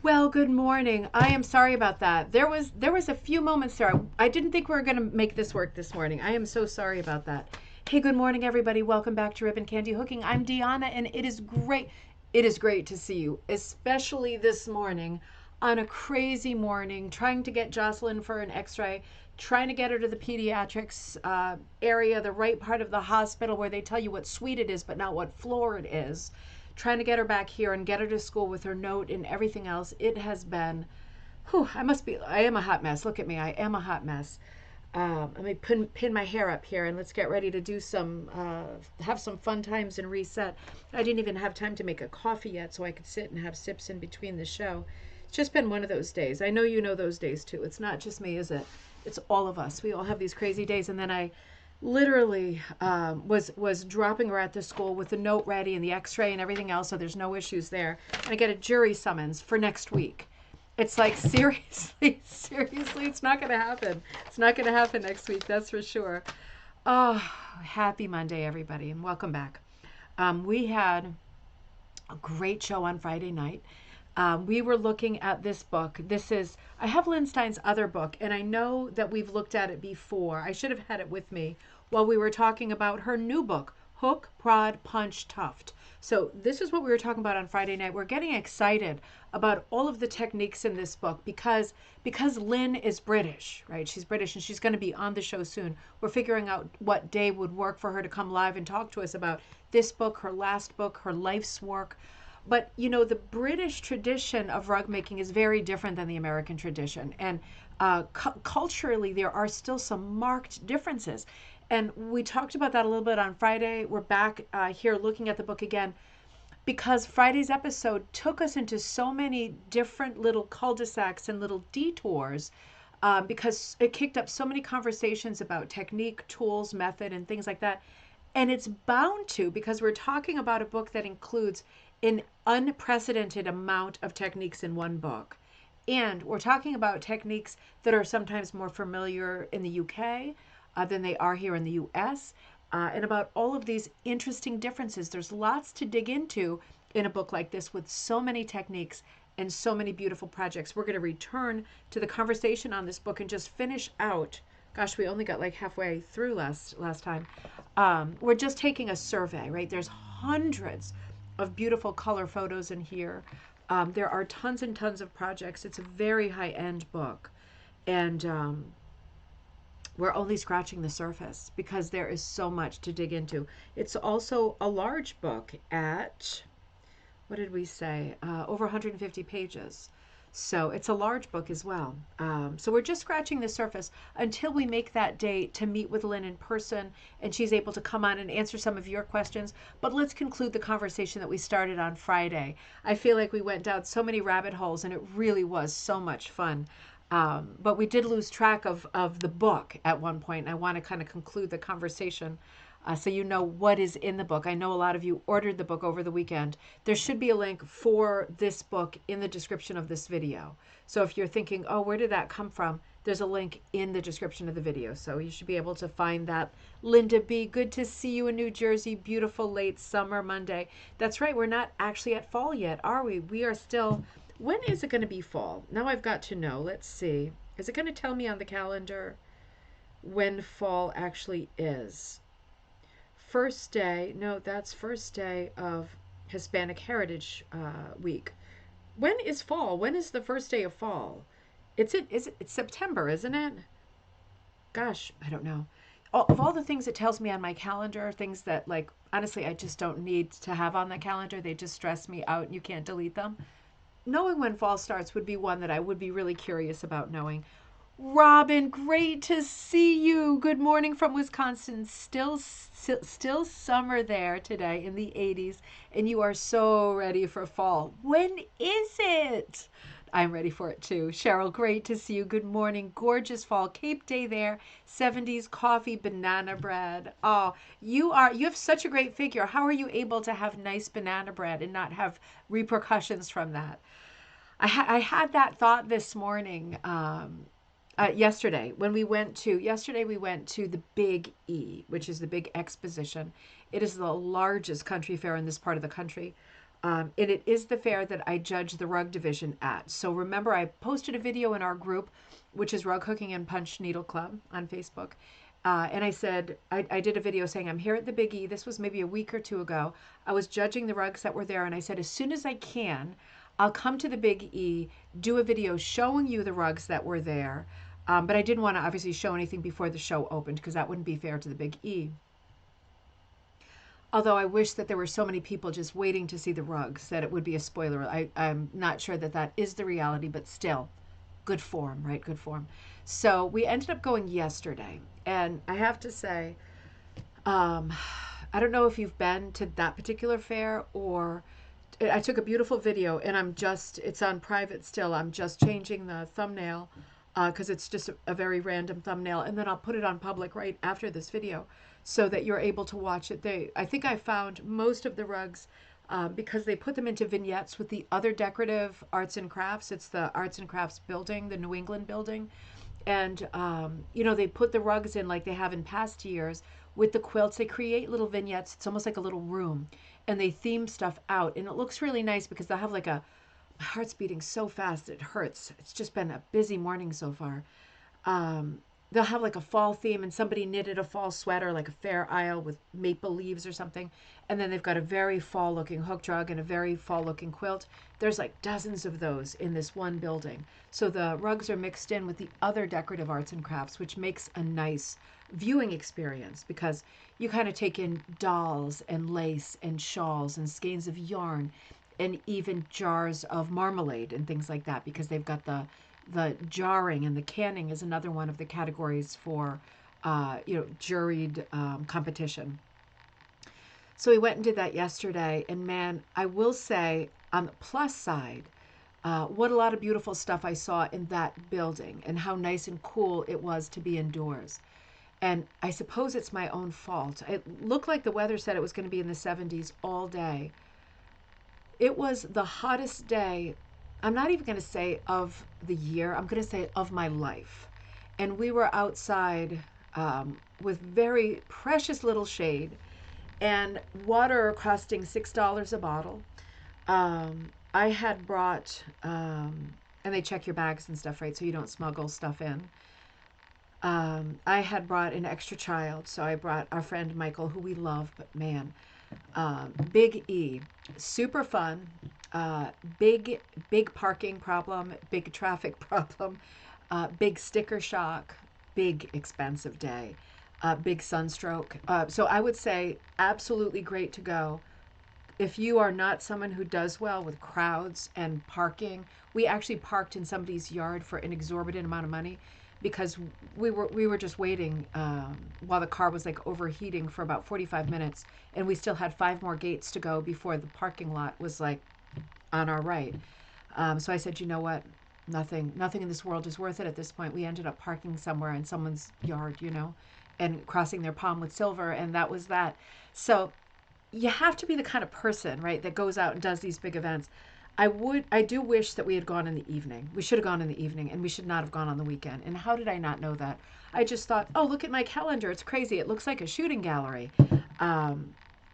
Well, good morning. I am sorry about that. There was a few moments there. I didn't think we were going to make this work this morning. I am so sorry about that. Hey, good morning, everybody. Welcome back to Ribbon Candy Hooking. I'm Deanna, and it is great. It is great to see you, especially this morning on a crazy morning, trying to get Jocelyn for an X-ray, trying to get her to the pediatrics area, the right part of the hospital where they tell you what suite it is, but not what floor it is, trying to get her back here and get her to school with her note and everything else. It has been, whew, I am a hot mess. Look at me. I am a hot mess. Let me pin my hair up here and let's get ready to do have some fun times and reset. I didn't even have time to make a coffee yet so I could sit and have sips in between the show. It's just been one of those days. I know you know those days too. It's not just me, is it? It's all of us. We all have these crazy days. And then I literally was dropping her at the school with the note ready and the X-ray and everything else, so there's no issues there. And I get a jury summons for next week. It's like seriously, seriously, it's not going to happen. It's not going to happen next week, that's for sure. Oh, happy Monday, everybody, and welcome back. We had a great show on Friday night. We were looking at this book. I have Lynne Stein's other book, and I know that we've looked at it before. I should have had it with me while we were talking about her new book, Hook, Prod, Punch, Tuft. So this is what we were talking about on Friday night. We're getting excited about all of the techniques in this book because Lynn is British, right? She's British and she's going to be on the show soon. We're figuring out what day would work for her to come live and talk to us about this book, her last book, her life's work. But you know, the British tradition of rug making is very different than the American tradition, and culturally there are still some marked differences. And we talked about that a little bit on Friday. We're back here looking at the book again because Friday's episode took us into so many different little cul-de-sacs and little detours, because it kicked up so many conversations about technique, tools, method, and things like that. And it's bound to, because we're talking about a book that includes an unprecedented amount of techniques in one book. And we're talking about techniques that are sometimes more familiar in the UK than they are here in the US, and about all of these interesting differences. There's lots to dig into in a book like this with so many techniques and so many beautiful projects. We're going to return to the conversation on this book and just finish out. Gosh, we only got like halfway through last time. We're just taking a survey, right? There's hundreds of beautiful color photos in here. There are tons and tons of projects. It's a very high-end book. And we're only scratching the surface because there is so much to dig into. It's also a large book at, what did we say, over 150 pages. So it's a large book as well. So we're just scratching the surface until we make that date to meet with Lynn in person and she's able to come on and answer some of your questions. But let's conclude the conversation that we started on Friday. I feel like we went down so many rabbit holes and it really was so much fun. But we did lose track of the book at one point. I want to kind of conclude the conversation so you know what is in the book. I know a lot of you ordered the book over the weekend. There should be a link for this book in the description of this video. So if you're thinking, oh, where did that come from? There's a link in the description of the video. So you should be able to find that. Linda B., good to see you in New Jersey. Beautiful late summer Monday. That's right. We're not actually at fall yet, are we? We are still... When is it going to be fall? Now I've got to know. Let's see. Is it going to tell me on the calendar when fall actually is? First day, no, that's first day of Hispanic Heritage Week. When is fall? When is the first day of fall? It's September, isn't it? Gosh, I don't know. Of all the things it tells me on my calendar, things that, like, honestly, I just don't need to have on the calendar, they just stress me out and you can't delete them. Knowing when fall starts would be one that I would be really curious about knowing. Robin, great to see you. Good morning from Wisconsin. Still summer there today in the 80s, and you are so ready for fall. When is it? I'm ready for it too. Cheryl, great to see you. Good morning. Gorgeous fall. Cape Day there. 70s coffee, banana bread. Oh, you have such a great figure. How are you able to have nice banana bread and not have repercussions from that? I had that thought this morning. Yesterday we went to the Big E, which is the big exposition. It is the largest country fair in this part of the country. And it is the fair that I judge the rug division at. So remember, I posted a video in our group, which is Rug Hooking and Punch Needle Club on Facebook. And I said, I did a video saying, I'm here at the Big E. This was maybe a week or two ago. I was judging the rugs that were there. And I said, as soon as I can, I'll come to the Big E, do a video showing you the rugs that were there. But I didn't want to obviously show anything before the show opened because that wouldn't be fair to the Big E. Although I wish that there were so many people just waiting to see the rugs that it would be a spoiler. I'm not sure that that is the reality, but still, good form, right? Good form. So we ended up going yesterday. And I have to say, I don't know if you've been to that particular fair or I took a beautiful video and it's on private still. I'm just changing the thumbnail because it's just a very random thumbnail. And then I'll put it on public right after this video so that you're able to watch it. I think I found most of the rugs because they put them into vignettes with the other decorative arts and crafts. It's the arts and crafts building, the New England building. And, they put the rugs in like they have in past years with the quilts. They create little vignettes. It's almost like a little room. And they theme stuff out. And it looks really nice because they'll have like my heart's beating so fast it hurts. It's just been a busy morning so far. They'll have like a fall theme and somebody knitted a fall sweater, like a fair isle with maple leaves or something. And then they've got a very fall looking hook rug and a very fall looking quilt. There's like dozens of those in this one building. So the rugs are mixed in with the other decorative arts and crafts, which makes a nice viewing experience because you kind of take in dolls and lace and shawls and skeins of yarn and even jars of marmalade and things like that because they've got the jarring, and the canning is another one of the categories for juried competition. So we went and did that yesterday, and man, I will say on the plus side, what a lot of beautiful stuff I saw in that building and how nice and cool it was to be indoors. And I suppose it's my own fault. It looked like the weather said it was going to be in the 70s all day. It was the hottest day, I'm not even going to say of the year, I'm going to say of my life. And we were outside with very precious little shade and water costing $6 a bottle. I had brought, and they check your bags and stuff, right? So you don't smuggle stuff in. I had brought an extra child. So I brought our friend Michael, who we love, but man, Big E, super fun, big parking problem, big traffic problem, big sticker shock, big expensive day, big sunstroke. So I would say absolutely great to go. If you are not someone who does well with crowds and parking, we actually parked in somebody's yard for an exorbitant amount of money because we were just waiting while the car was like overheating for about 45 minutes, and we still had 5 more gates to go before the parking lot was like on our right. So I said, you know what? Nothing in this world is worth it at this point. We ended up parking somewhere in someone's yard, and crossing their palm with silver, and that was that. So you have to be the kind of person, right, that goes out and does these big events. I do wish that we had gone in the evening. We should have gone in the evening, and we should not have gone on the weekend. And how did I not know that? I just thought, oh, look at my calendar. It's crazy. It looks like a shooting gallery.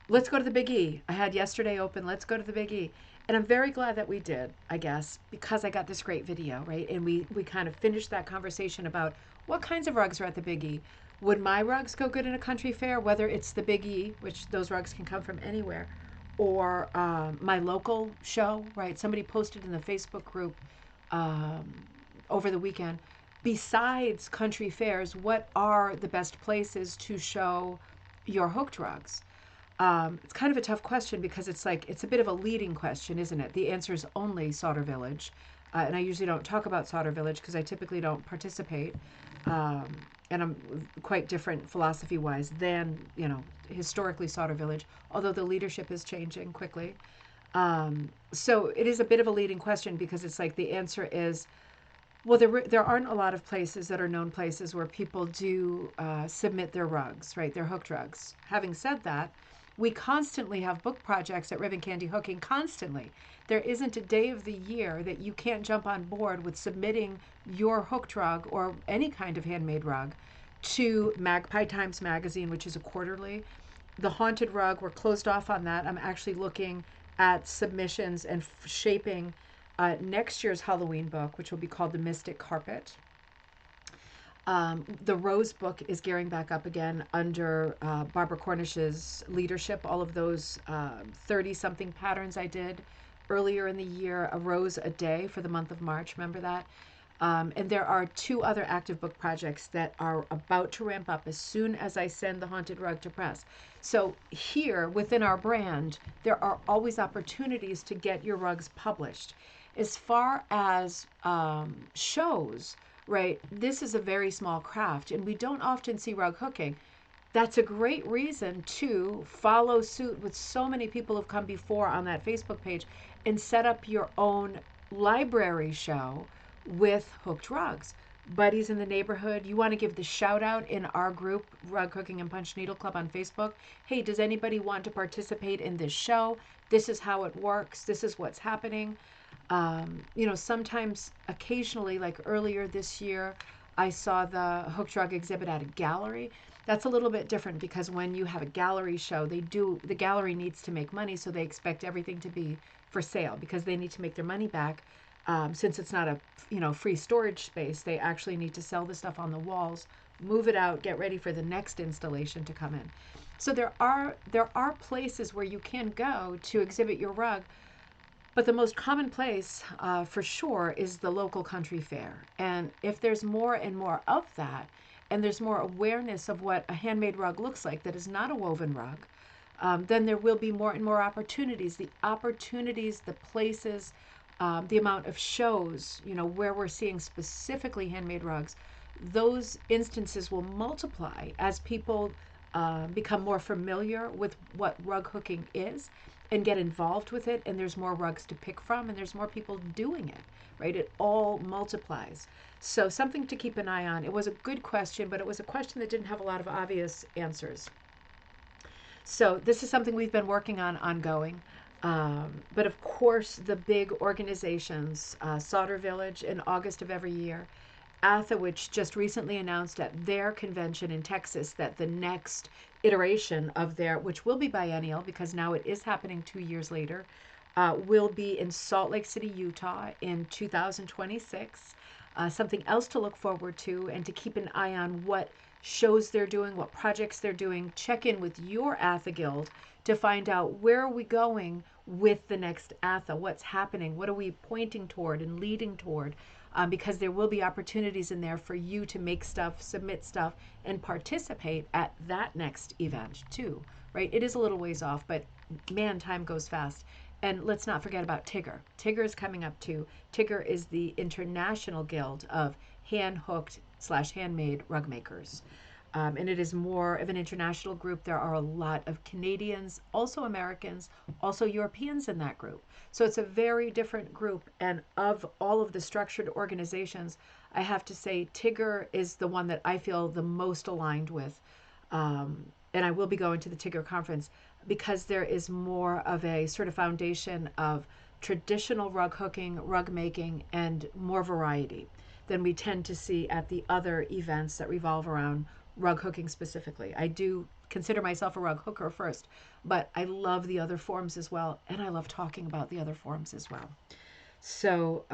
Let's go to the Big E. I had yesterday open. Let's go to the Big E. And I'm very glad that we did, I guess, because I got this great video, right? And we kind of finished that conversation about what kinds of rugs are at the Big E. Would my rugs go good in a country fair, whether it's the Big E, which those rugs can come from anywhere, or my local show, right? Somebody posted in the Facebook group over the weekend, besides country fairs, what are the best places to show your hooked rugs? It's kind of a tough question because it's a bit of a leading question, isn't it? The answer is only Sauter Village. And I usually don't talk about Sauter Village because I typically don't participate. And I'm quite different philosophy-wise than, historically Sauter Village, although the leadership is changing quickly. So it is a bit of a leading question because it's like the answer is, well, there aren't a lot of places that are known places where people do submit their rugs, right? Their hooked rugs. Having said that, we constantly have book projects at Ribbon Candy Hooking, constantly. There isn't a day of the year that you can't jump on board with submitting your hooked rug or any kind of handmade rug to Magpie Times magazine, which is a quarterly. The haunted rug, we're closed off on that. I'm actually looking at submissions and shaping next year's Halloween book, which will be called The Mystic Carpet. The Rose book is gearing back up again under Barbara Cornish's leadership. All of those 30-something patterns I did earlier in the year, a rose a day for the month of March. Remember that? And there are 2 other active book projects that are about to ramp up as soon as I send the Haunted Rug to press. So here within our brand, there are always opportunities to get your rugs published. As far as shows, right, this is a very small craft, and we don't often see rug hooking. That's a great reason to follow suit with so many people who've come before on that Facebook page and set up your own library show with hooked rugs. Buddies in the neighborhood, you want to give the shout out in our group, Rug Hooking and Punch Needle Club on Facebook. Hey, does anybody want to participate in this show? This is how it works. This is what's happening. Sometimes, occasionally, like earlier this year, I saw the hooked rug exhibit at a gallery. That's a little bit different because when you have a gallery show, the gallery needs to make money, so they expect everything to be for sale because they need to make their money back. Since it's not a free storage space, they actually need to sell the stuff on the walls, move it out, get ready for the next installation to come in. So there are places where you can go to exhibit your rug, but the most common place for sure is the local country fair. And if there's more and more of that, and there's more awareness of what a handmade rug looks like that is not a woven rug, then there will be more and more opportunities. The places, the amount of shows, where we're seeing specifically handmade rugs, those instances will multiply as people become more familiar with what rug hooking is and get involved with it, and there's more rugs to pick from, and there's more people doing it, right? It all multiplies. So something to keep an eye on. It was a good question, but it was a question that didn't have a lot of obvious answers. So this is something we've been working on ongoing. But of course, the big organizations, Solder Village in August of every year, ATHA, which just recently announced at their convention in Texas that the next iteration of their, which will be biennial because now it is happening 2 years later, will be in Salt Lake City, Utah in 2026. Something else to look forward to and to keep an eye on what shows they're doing, what projects they're doing. Check in with your ATHA Guild to find out where are we going with the next ATHA, what's happening, what are we pointing toward and leading toward, because there will be opportunities in there for you to make stuff, submit stuff, and participate at that next event too, right? It is a little ways off, but man, time goes fast. And let's not forget about Tigger. Tigger is coming up too. Tigger is the International Guild of hand-hooked/handmade rug makers. And it is more of an international group. There are a lot of Canadians, also Americans, also Europeans in that group. So it's a very different group. And of all of the structured organizations, I have to say Tigger is the one that I feel the most aligned with. And I will be going to the Tigger conference because there is more of a sort of foundation of traditional rug hooking, rug making, and more variety than we tend to see at the other events that revolve around rug hooking specifically. I do consider myself a rug hooker first, but I love the other forms as well, and I love talking about the other forms as well. So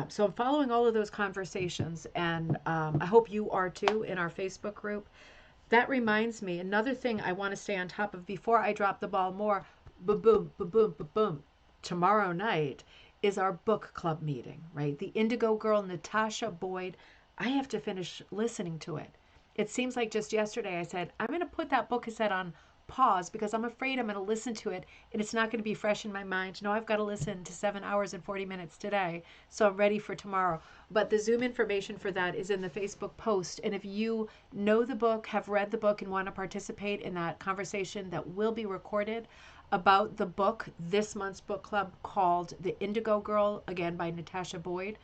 so I'm following all of those conversations, and I hope you are too in our Facebook group. That reminds me, another thing I want to stay on top of before I drop the ball more, boom, boom, boom, boom, boom, boom. Tomorrow night is our book club meeting, right? The Indigo Girl, Natasha Boyd. I have to finish listening to it. It seems like just yesterday I said, I'm going to put that book cassette on pause because I'm afraid I'm going to listen to it and it's not going to be fresh in my mind. No, I've got to listen to 7 hours and 40 minutes today, so I'm ready for tomorrow. But the Zoom information for that is in the Facebook post. And if you know the book, have read the book, and want to participate in that conversation that will be recorded about the book, this month's book club called The Indigo Girl, again by Natasha Boyd,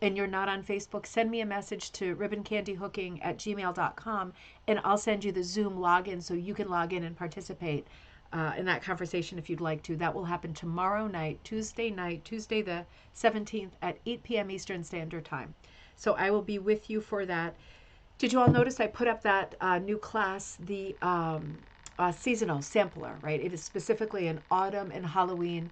and you're not on Facebook, send me a message to ribboncandyhooking@gmail.com, and I'll send you the Zoom login so you can log in and participate in that conversation if you'd like to. That will happen tomorrow night, Tuesday the 17th at 8 p.m. Eastern Standard Time. So I will be with you for that. Did you all notice I put up that new class, the seasonal sampler, right? It is specifically an autumn and Halloween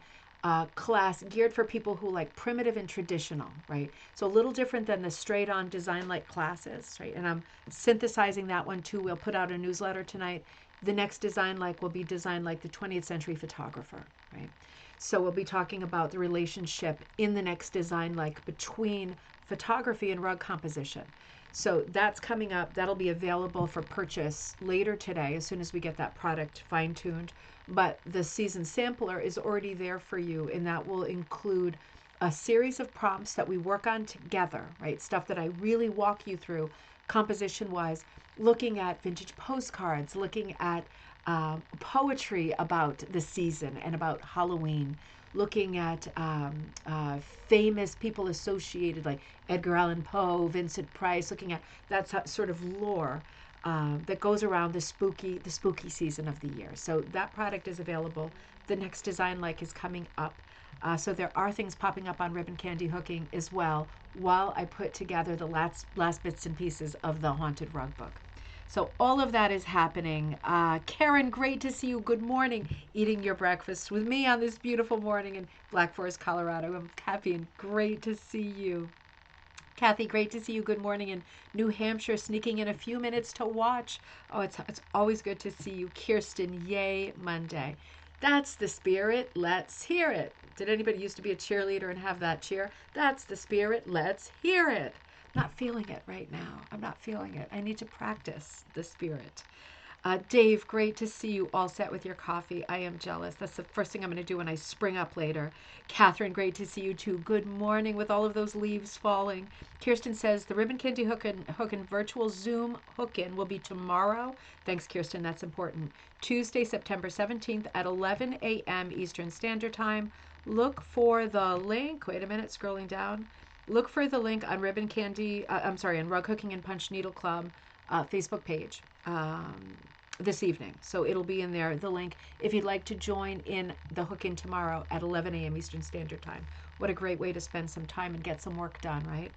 class geared for people who like primitive and traditional, right? So a little different than the straight on design like classes, right? And I'm synthesizing that one too. We'll put out a newsletter tonight. The next design like will be designed like the 20th century photographer, right? So we'll be talking about the relationship in the next design like between photography and rug composition. So that's coming up. That'll be available for purchase later today as soon as we get that product fine tuned. But the season sampler is already there for you, and that will include a series of prompts that we work on together, right? Stuff that I really walk you through composition wise, looking at vintage postcards, looking at poetry about the season and about Halloween, looking at famous people associated like Edgar Allan Poe, Vincent Price, looking at that sort of lore that goes around the spooky season of the year. So that product is available. The next design like is coming up. So there are things popping up on Ribbon Candy Hooking as well while I put together the last bits and pieces of the Haunted Rug book. So all of that is happening. Karen, great to see you. Good morning. Eating your breakfast with me on this beautiful morning in Black Forest, Colorado. I'm happy and great to see you. Kathy, great to see you. Good morning in New Hampshire, sneaking in a few minutes to watch. Oh, it's always good to see you. Kirsten, yay, Monday. That's the spirit. Let's hear it. Did anybody used to be a cheerleader and have that cheer? That's the spirit. Let's hear it. I'm not feeling it right now. I'm not feeling it. I need to practice the spirit. Dave, great to see you all set with your coffee. I am jealous. That's the first thing I'm going to do when I spring up later. Catherine, great to see you too. Good morning with all of those leaves falling. Kirsten says the Ribbon Candy Hookin' virtual Zoom hook-in will be tomorrow. Thanks, Kirsten. That's important. Tuesday, September 17th at 11 a.m. Eastern Standard Time. Look for the link. Wait a minute, scrolling down. Look for the link on Ribbon Candy, on Rug Hooking and Punch Needle Club Facebook page this evening. So it'll be in there, the link, if you'd like to join in the hook-in tomorrow at 11 a.m. Eastern Standard Time. What a great way to spend some time and get some work done, right?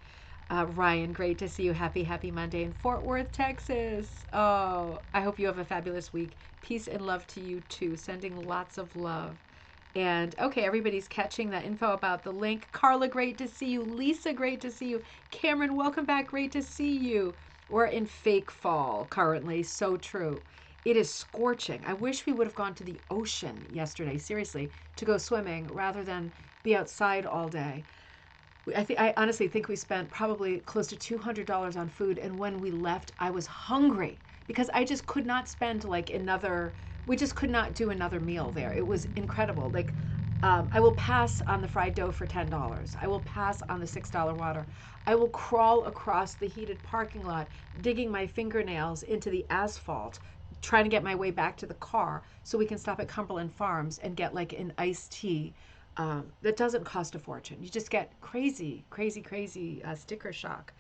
Ryan, great to see you. Happy Monday in Fort Worth, Texas. Oh, I hope you have a fabulous week. Peace and love to you too. Sending lots of love. And okay, everybody's catching the info about the link. Carla, great to see you. Lisa, great to see you. Cameron, welcome back. Great to see you. We're in fake fall currently. So true. It is scorching. I wish we would have gone to the ocean yesterday, seriously, to go swimming rather than be outside all day. I honestly think we spent probably close to $200 on food. And when we left, I was hungry because I just could not spend like we just could not do another meal there. It was incredible. Like, I will pass on the fried dough for $10. I will pass on the $6 water. I will crawl across the heated parking lot, digging my fingernails into the asphalt, trying to get my way back to the car so we can stop at Cumberland Farms and get like an iced tea that doesn't cost a fortune. You just get crazy sticker shock.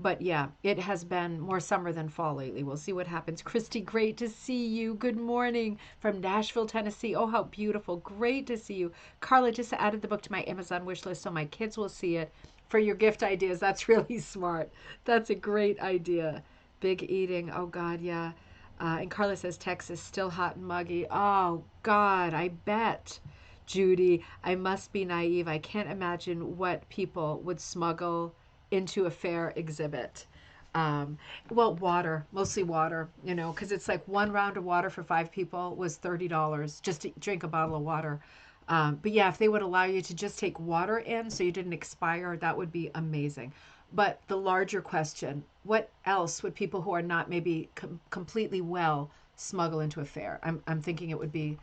But yeah, it has been more summer than fall lately. We'll see what happens. Christy, great to see you. Good morning from Nashville, Tennessee. Oh, how beautiful. Great to see you. Carla just added the book to my Amazon wish list so my kids will see it for your gift ideas. That's really smart. That's a great idea. Big eating. Oh, God, yeah. And Carla says Texas still hot and muggy. Oh, God, I bet. Judy, I must be naive. I can't imagine what people would smuggle into a fair exhibit. Well, water, mostly water, because it's like one round of water for 5 people was $30 just to drink a bottle of water. But yeah, if they would allow you to just take water in so you didn't expire, that would be amazing. But the larger question, what else would people who are not maybe completely well smuggle into a fair? I'm thinking it would be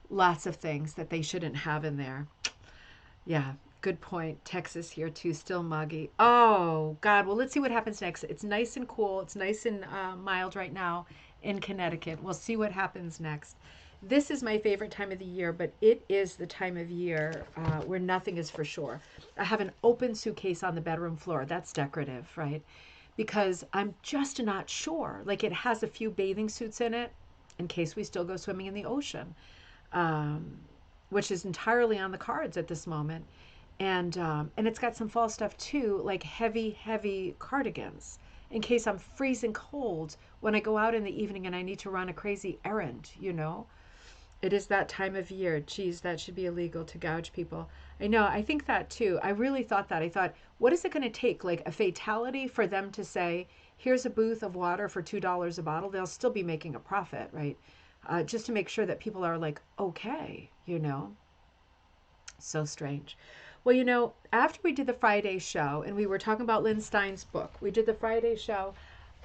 lots of things that they shouldn't have in there. Yeah, good point. Texas here too, still muggy. Oh, God. Well, let's see what happens next. It's nice and cool. It's nice and mild right now in Connecticut. We'll see what happens next. This is my favorite time of the year, but it is the time of year where nothing is for sure. I have an open suitcase on the bedroom floor. That's decorative, right? Because I'm just not sure. Like, it has a few bathing suits in it in case we still go swimming in the ocean. Which is entirely on the cards at this moment. And it's got some fall stuff too, like heavy cardigans in case I'm freezing cold when I go out in the evening and I need to run a crazy errand, you know? It is that time of year. Geez, that should be illegal to gouge people. I know. I think that too. I really thought that. I thought, what is it going to take? Like a fatality for them to say, here's a booth of water for $2 a bottle. They'll still be making a profit, right? Just to make sure that people are like, okay, you know? So strange. Well, you know, after we did the Friday show and we were talking about Lynne Stein's book, we did the Friday show.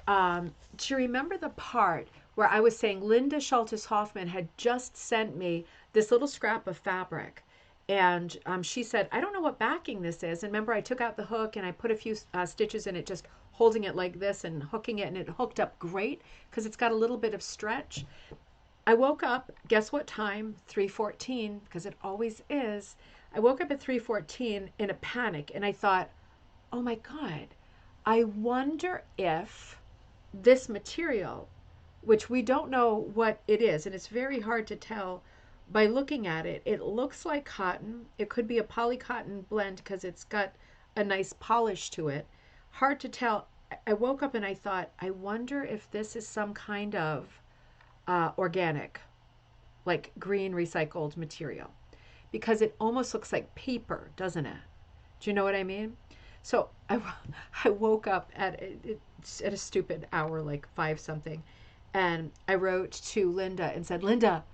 Do you remember the part where I was saying Linda Schultes Hoffman had just sent me this little scrap of fabric? And she said, I don't know what backing this is. And remember, I took out the hook and I put a few stitches in it, just holding it like this and hooking it. And it hooked up great because it's got a little bit of stretch. I woke up, guess what time? 3:14, because it always is. I woke up at 3:14 in a panic and I thought, oh my God, I wonder if this material, which we don't know what it is, and it's very hard to tell by looking at it. It looks like cotton. It could be a polycotton blend because it's got a nice polish to it. Hard to tell. I woke up and I thought, I wonder if this is some kind of organic, like green recycled material, because it almost looks like paper, doesn't it? Do you know what I mean? So I woke up at a stupid hour, like 5 something, and I wrote to Linda and said, Linda,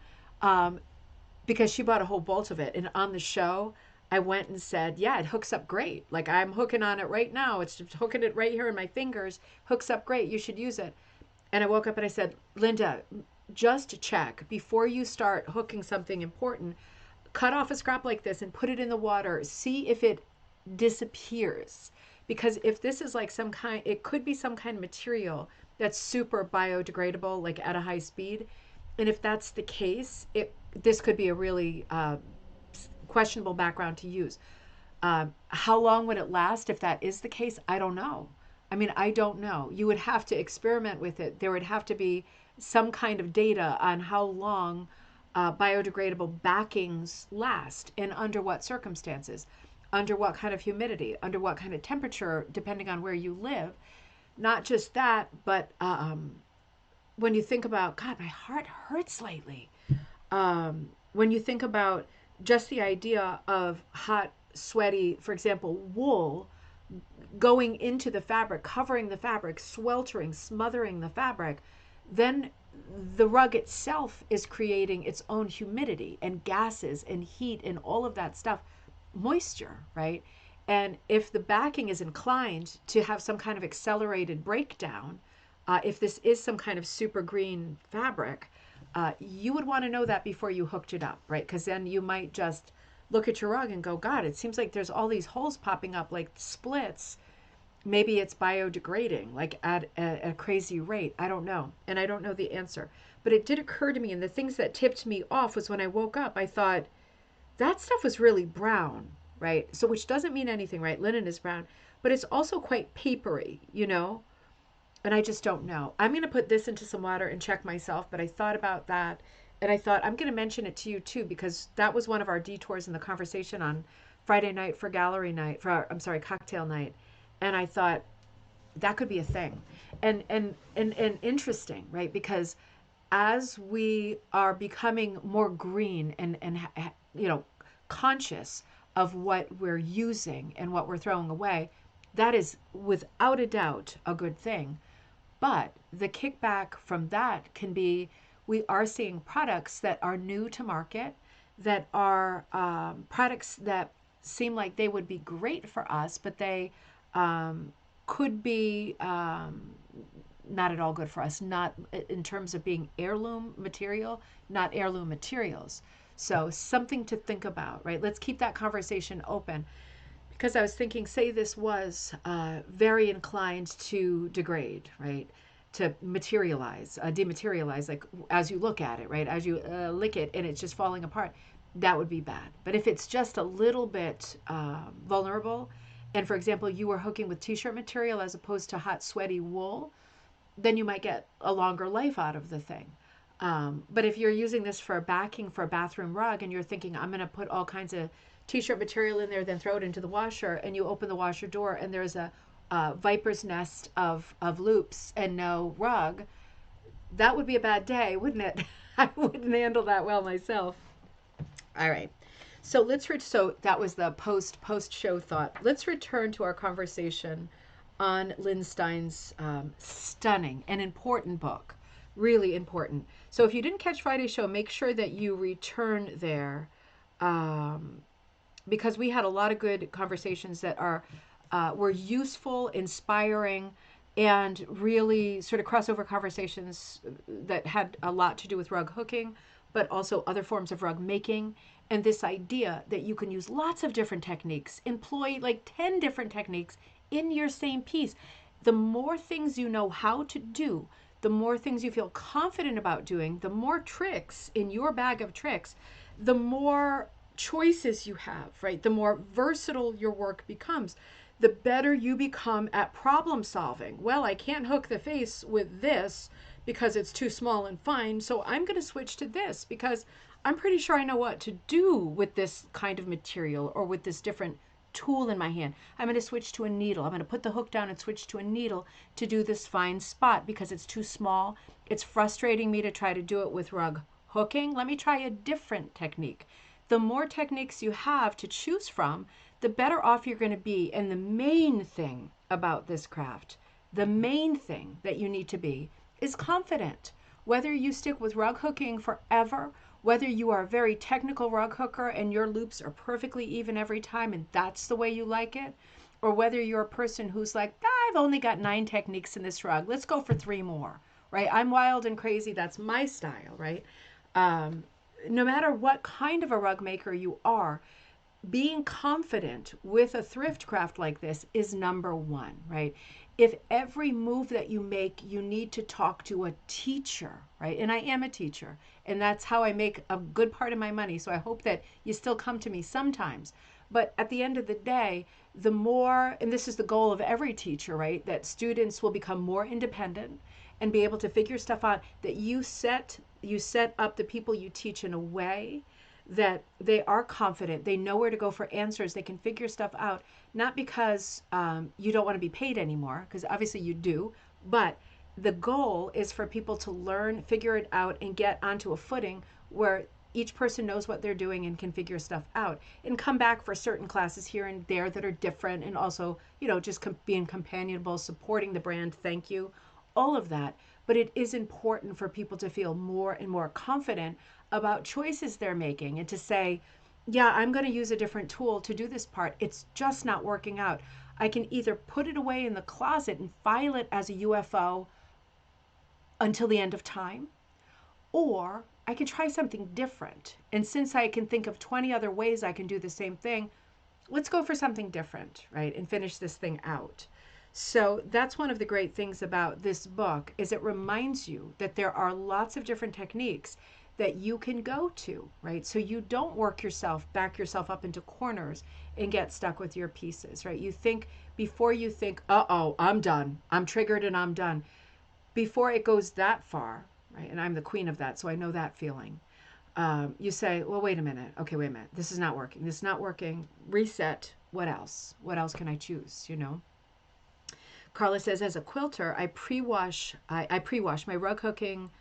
because she bought a whole bolt of it, and on the show, I went and said, yeah, it hooks up great. Like I'm hooking on it right now. It's just hooking it right here in my fingers. Hooks up great. You should use it. And I woke up and I said, Linda, just check before you start hooking something important. Cut off a scrap like this and put it in the water. See if it disappears. Because if this is like some kind, it could be some kind of material that's super biodegradable, like at a high speed. And if that's the case, this could be a really questionable background to use. How long would it last if that is the case? I don't know. I mean, I don't know. You would have to experiment with it. There would have to be some kind of data on how long biodegradable backings last and under what circumstances, under what kind of humidity, under what kind of temperature, depending on where you live. Not just that, but when you think about, God, my heart hurts lately. When you think about just the idea of hot, sweaty, for example, wool going into the fabric, covering the fabric, sweltering, smothering the fabric, then the rug itself is creating its own humidity and gases and heat and all of that stuff, moisture, right? And if the backing is inclined to have some kind of accelerated breakdown, if this is some kind of super green fabric, you would want to know that before you hooked it up, right? Because then you might just look at your rug and go, God, it seems like there's all these holes popping up like splits. Maybe it's biodegrading, like at a crazy rate. I don't know. And I don't know the answer. But it did occur to me, and the things that tipped me off was when I woke up, I thought, that stuff was really brown, right? So, which doesn't mean anything, right? Linen is brown, but it's also quite papery, you know? And I just don't know. I'm going to put this into some water and check myself, but I thought about that. And I thought, I'm going to mention it to you too, because that was one of our detours in the conversation on Friday night for gallery night, cocktail night. And I thought that could be a thing, and interesting, right? Because as we are becoming more green and conscious of what we're using and what we're throwing away, that is without a doubt a good thing. But the kickback from that can be, we are seeing products that are new to market, that are products that seem like they would be great for us, but they could be not at all good for us, not in terms of being heirloom material, not heirloom materials. So something to think about, right? Let's keep that conversation open. Because I was thinking, say this was very inclined to degrade, right? To materialize, dematerialize, like as you look at it, right? As you lick it and it's just falling apart, that would be bad. But if it's just a little bit vulnerable, and for example, you were hooking with t-shirt material as opposed to hot, sweaty wool, then you might get a longer life out of the thing. But if you're using this for a backing for a bathroom rug and you're thinking, I'm going to put all kinds of t-shirt material in there, then throw it into the washer, and you open the washer door and there's a viper's nest of loops and no rug, that would be a bad day, wouldn't it? I wouldn't handle that well myself. All right. So so that was the post show thought. Let's return to our conversation on Lynne Stein's stunning and important book. Really important. So if you didn't catch Friday's show, make sure that you return there, um, because we had a lot of good conversations that are were useful, inspiring, and really sort of crossover conversations that had a lot to do with rug hooking, but also other forms of rug making. And this idea that you can use lots of different techniques, employ like 10 different techniques in your same piece. The more things you know how to do, the more things you feel confident about doing, the more tricks in your bag of tricks, the more choices you have, right? The more versatile your work becomes, the better you become at problem solving. Well, I can't hook the face with this because it's too small and fine, so I'm going to switch to this because I'm pretty sure I know what to do with this kind of material or with this different tool in my hand. I'm going to switch to a needle. I'm going to put the hook down and switch to a needle to do this fine spot because it's too small. It's frustrating me to try to do it with rug hooking. Let me try a different technique. The more techniques you have to choose from, the better off you're going to be. And the main thing about this craft, the main thing that you need to be is confident. Whether you stick with rug hooking forever, whether you are a very technical rug hooker and your loops are perfectly even every time and that's the way you like it, or whether you're a person who's like, I've only got 9 techniques in this rug, let's go for 3 more, right? I'm wild and crazy, that's my style, right? No matter what kind of a rug maker you are, being confident with a thrift craft like this is number one, right? If every move that you make, you need to talk to a teacher, right? And I am a teacher, and that's how I make a good part of my money. So I hope that you still come to me sometimes. But at the end of the day, the more, and this is the goal of every teacher, right? That students will become more independent and be able to figure stuff out, that you set up the people you teach in a way that they are confident, they know where to go for answers, they can figure stuff out, not because you don't want to be paid anymore, because obviously you do, but the goal is for people to learn, figure it out, and get onto a footing where each person knows what they're doing and can figure stuff out, and come back for certain classes here and there that are different, and also, just being companionable, supporting the brand, thank you, all of that. But it is important for people to feel more and more confident about choices they're making and to say, yeah, I'm going to use a different tool to do this part. It's just not working out. I can either put it away in the closet and file it as a UFO until the end of time, or I can try something different. And since I can think of 20 other ways I can do the same thing, let's go for something different, right? And finish this thing out. So that's one of the great things about this book, is it reminds you that there are lots of different techniques that you can go to, right? So you don't back yourself up into corners and get stuck with your pieces, right? Before you think, uh-oh, I'm done. I'm triggered and I'm done. Before it goes that far, right? And I'm the queen of that, so I know that feeling. You say, well, wait a minute. Okay, wait a minute. This is not working. This is not working. Reset. What else? What else can I choose, Carla says, as a quilter, I pre-wash my rug hooking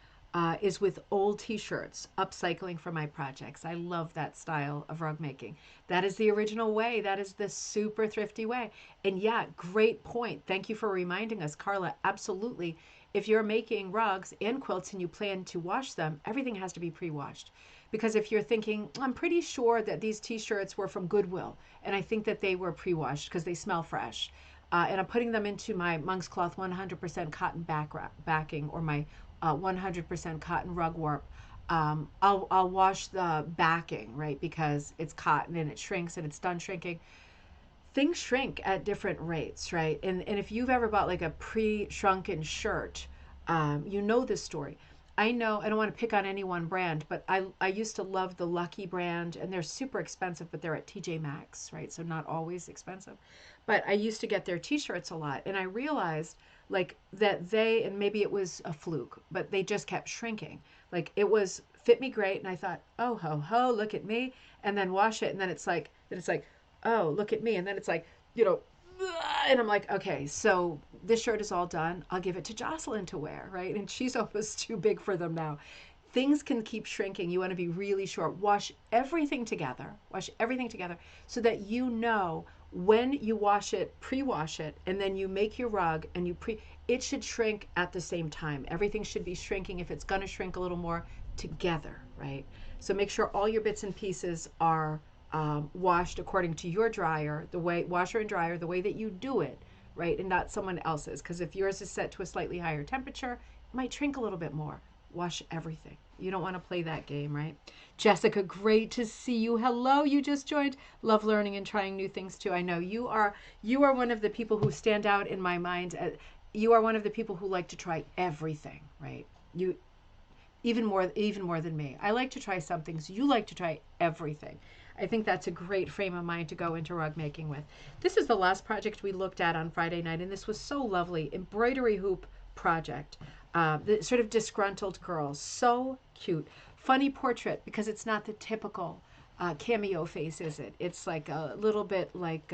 is with old t-shirts, upcycling for my projects. I love that style of rug making. That is the original way. That is the super thrifty way. And yeah, great point. Thank you for reminding us, Carla. Absolutely. If you're making rugs and quilts and you plan to wash them, everything has to be pre-washed. Because if you're thinking, I'm pretty sure that these t-shirts were from Goodwill, and I think that they were pre-washed because they smell fresh, and I'm putting them into my Monk's Cloth 100% cotton backing, or my 100% cotton rug warp. I'll wash the backing, right, because it's cotton and it shrinks and it's done shrinking. Things shrink at different rates, right? And if you've ever bought like a pre-shrunken shirt, you know this story. I know, I don't want to pick on any one brand, but I used to love the Lucky brand, and they're super expensive, but they're at TJ Maxx, right? So not always expensive. But I used to get their t-shirts a lot, and I realized like that and maybe it was a fluke, but they just kept shrinking. Like it was fit me great, and I thought, oh ho ho, look at me, and then wash it, and then it's like, oh, look at me, and then it's like, And I'm like, okay, so this shirt is all done. I'll give it to Jocelyn to wear, right? And she's almost too big for them now. Things can keep shrinking. You want to be really short. Wash everything together. Wash everything together so that you know when you wash it, pre-wash it, and then you make your rug and it should shrink at the same time. Everything should be shrinking, if it's going to shrink a little more, together, right? So make sure all your bits and pieces are washed according to your dryer, the way washer and dryer, the way that you do it, right, and not someone else's. Because if yours is set to a slightly higher temperature, it might shrink a little bit more. Wash everything. You don't want to play that game, right? Jessica, great to see you. Hello, you just joined. Love learning and trying new things too. I know you are one of the people who stand out in my mind. You are one of the people who like to try everything, right? You even more than me. I like to try some things. You like to try everything. I think that's a great frame of mind to go into rug making with. This is the last project we looked at on Friday night, and this was so lovely. Embroidery hoop project. The sort of disgruntled girl. So cute. Funny portrait because it's not the typical cameo face, is it? It's like a little bit like,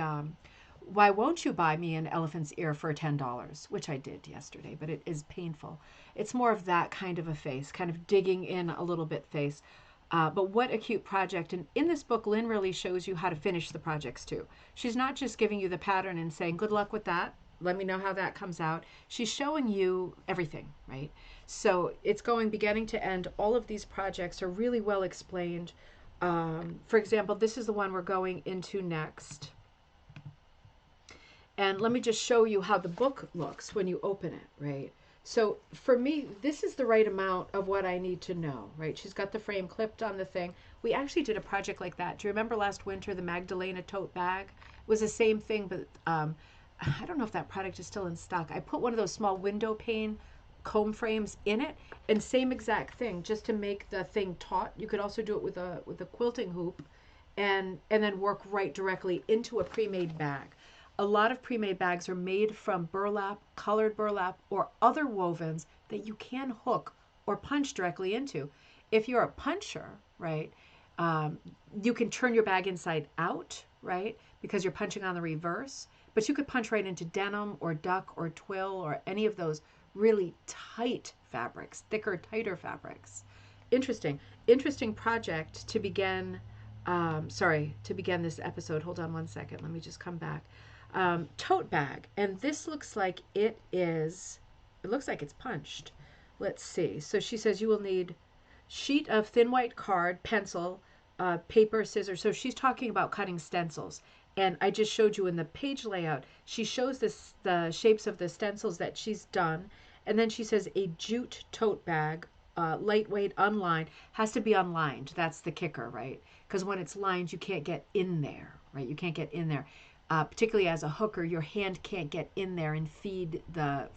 why won't you buy me an elephant's ear for $10? Which I did yesterday, but it is painful. It's more of that kind of a face, kind of digging in a little bit face. But what a cute project. And in this book, Lynn really shows you how to finish the projects too. She's not just giving you the pattern and saying, good luck with that. Let me know how that comes out. She's showing you everything, right? So it's going beginning to end. All of these projects are really well explained. For example, this is the one we're going into next. And let me just show you how the book looks when you open it, right? So for me, this is the right amount of what I need to know, right? She's got the frame clipped on the thing. We actually did a project like that. Do you remember last winter, the Magdalena tote bag? It was the same thing, but I don't know if that product is still in stock. I put one of those small window pane comb frames in it, and same exact thing, just to make the thing taut. You could also do it with a quilting hoop, and then work right directly into a pre-made bag. A lot of pre-made bags are made from burlap, colored burlap, or other wovens that you can hook or punch directly into. If you're a puncher, right, you can turn your bag inside out, right, because you're punching on the reverse. But you could punch right into denim or duck or twill or any of those really tight fabrics, thicker, tighter fabrics. Interesting project to begin. To begin this episode. Hold on one second. Let me just come back. Tote bag, and this looks like it looks like it's punched. Let's see. So she says you will need sheet of thin white card, pencil, paper, scissors. So she's talking about cutting stencils, and I just showed you in the page layout, she shows the shapes of the stencils that she's done, and then she says a jute tote bag, lightweight, unlined. Has to be unlined. That's the kicker, right? Because when it's lined, you can't get in there, right? You can't get in there. Particularly as a hooker, your hand can't get in there and feed the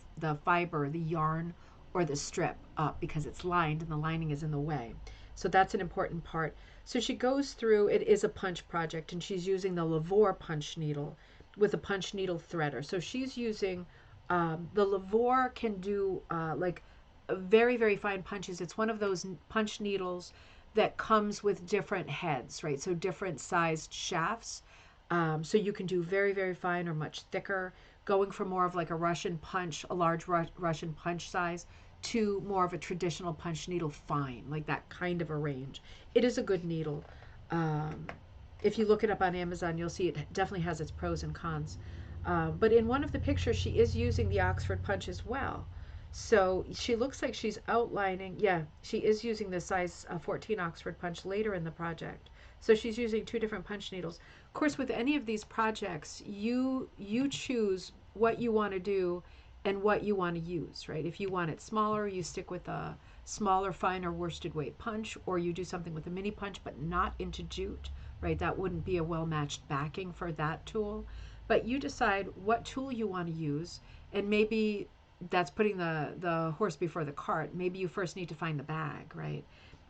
fiber, the yarn, or the strip up because it's lined and the lining is in the way. So that's an important part. So she goes through, it is a punch project, and she's using the Lavore punch needle with a punch needle threader. So she's using, the Lavore can do like very, very fine punches. It's one of those punch needles that comes with different heads, right? So different sized shafts. So you can do very, very fine or much thicker, going from more of like a Russian punch, a large Russian punch size, to more of a traditional punch needle fine, like that kind of a range. It is a good needle. If you look it up on Amazon, you'll see it definitely has its pros and cons. But in one of the pictures, she is using the Oxford punch as well. So she looks like she's outlining, yeah, she is using the size 14 Oxford punch later in the project. So she's using two different punch needles. Of course, with any of these projects, you choose what you want to do and what you want to use, right? If you want it smaller, you stick with a smaller, finer worsted weight punch, or you do something with a mini punch, but not into jute, right? That wouldn't be a well-matched backing for that tool. But you decide what tool you want to use, and maybe that's putting the horse before the cart. Maybe you first need to find the bag, right?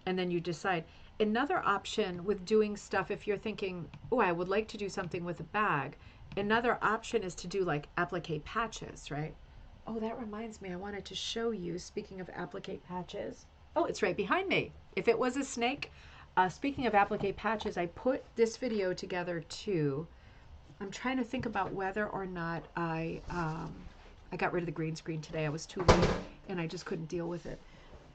And then you decide. Another option with doing stuff, if you're thinking, oh, I would like to do something with a bag, another option is to do like applique patches, right? Oh, that reminds me, I wanted to show you, speaking of applique patches. Oh, it's right behind me. If it was a snake. Speaking of applique patches, I put this video together too. I'm trying to think about whether or not I got rid of the green screen today. I was too late and I just couldn't deal with it.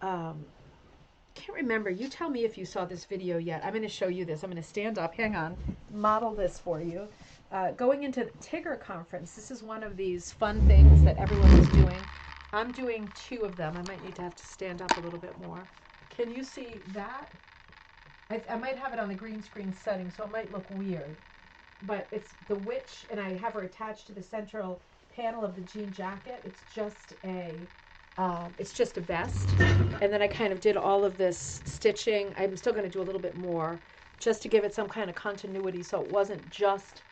Can't remember. You tell me if you saw this video yet. I'm going to show you this. I'm going to stand up. Hang on. Model this for you. Going into the Tigger conference, this is one of these fun things that everyone is doing. I'm doing 2 of them. I might need to have to stand up a little bit more. Can you see that? I might have it on the green screen setting, so it might look weird. But it's the witch, and I have her attached to the central panel of the jean jacket. It's just a vest, and then I kind of did all of this stitching. I'm still going to do a little bit more just to give it some kind of continuity, so it wasn't just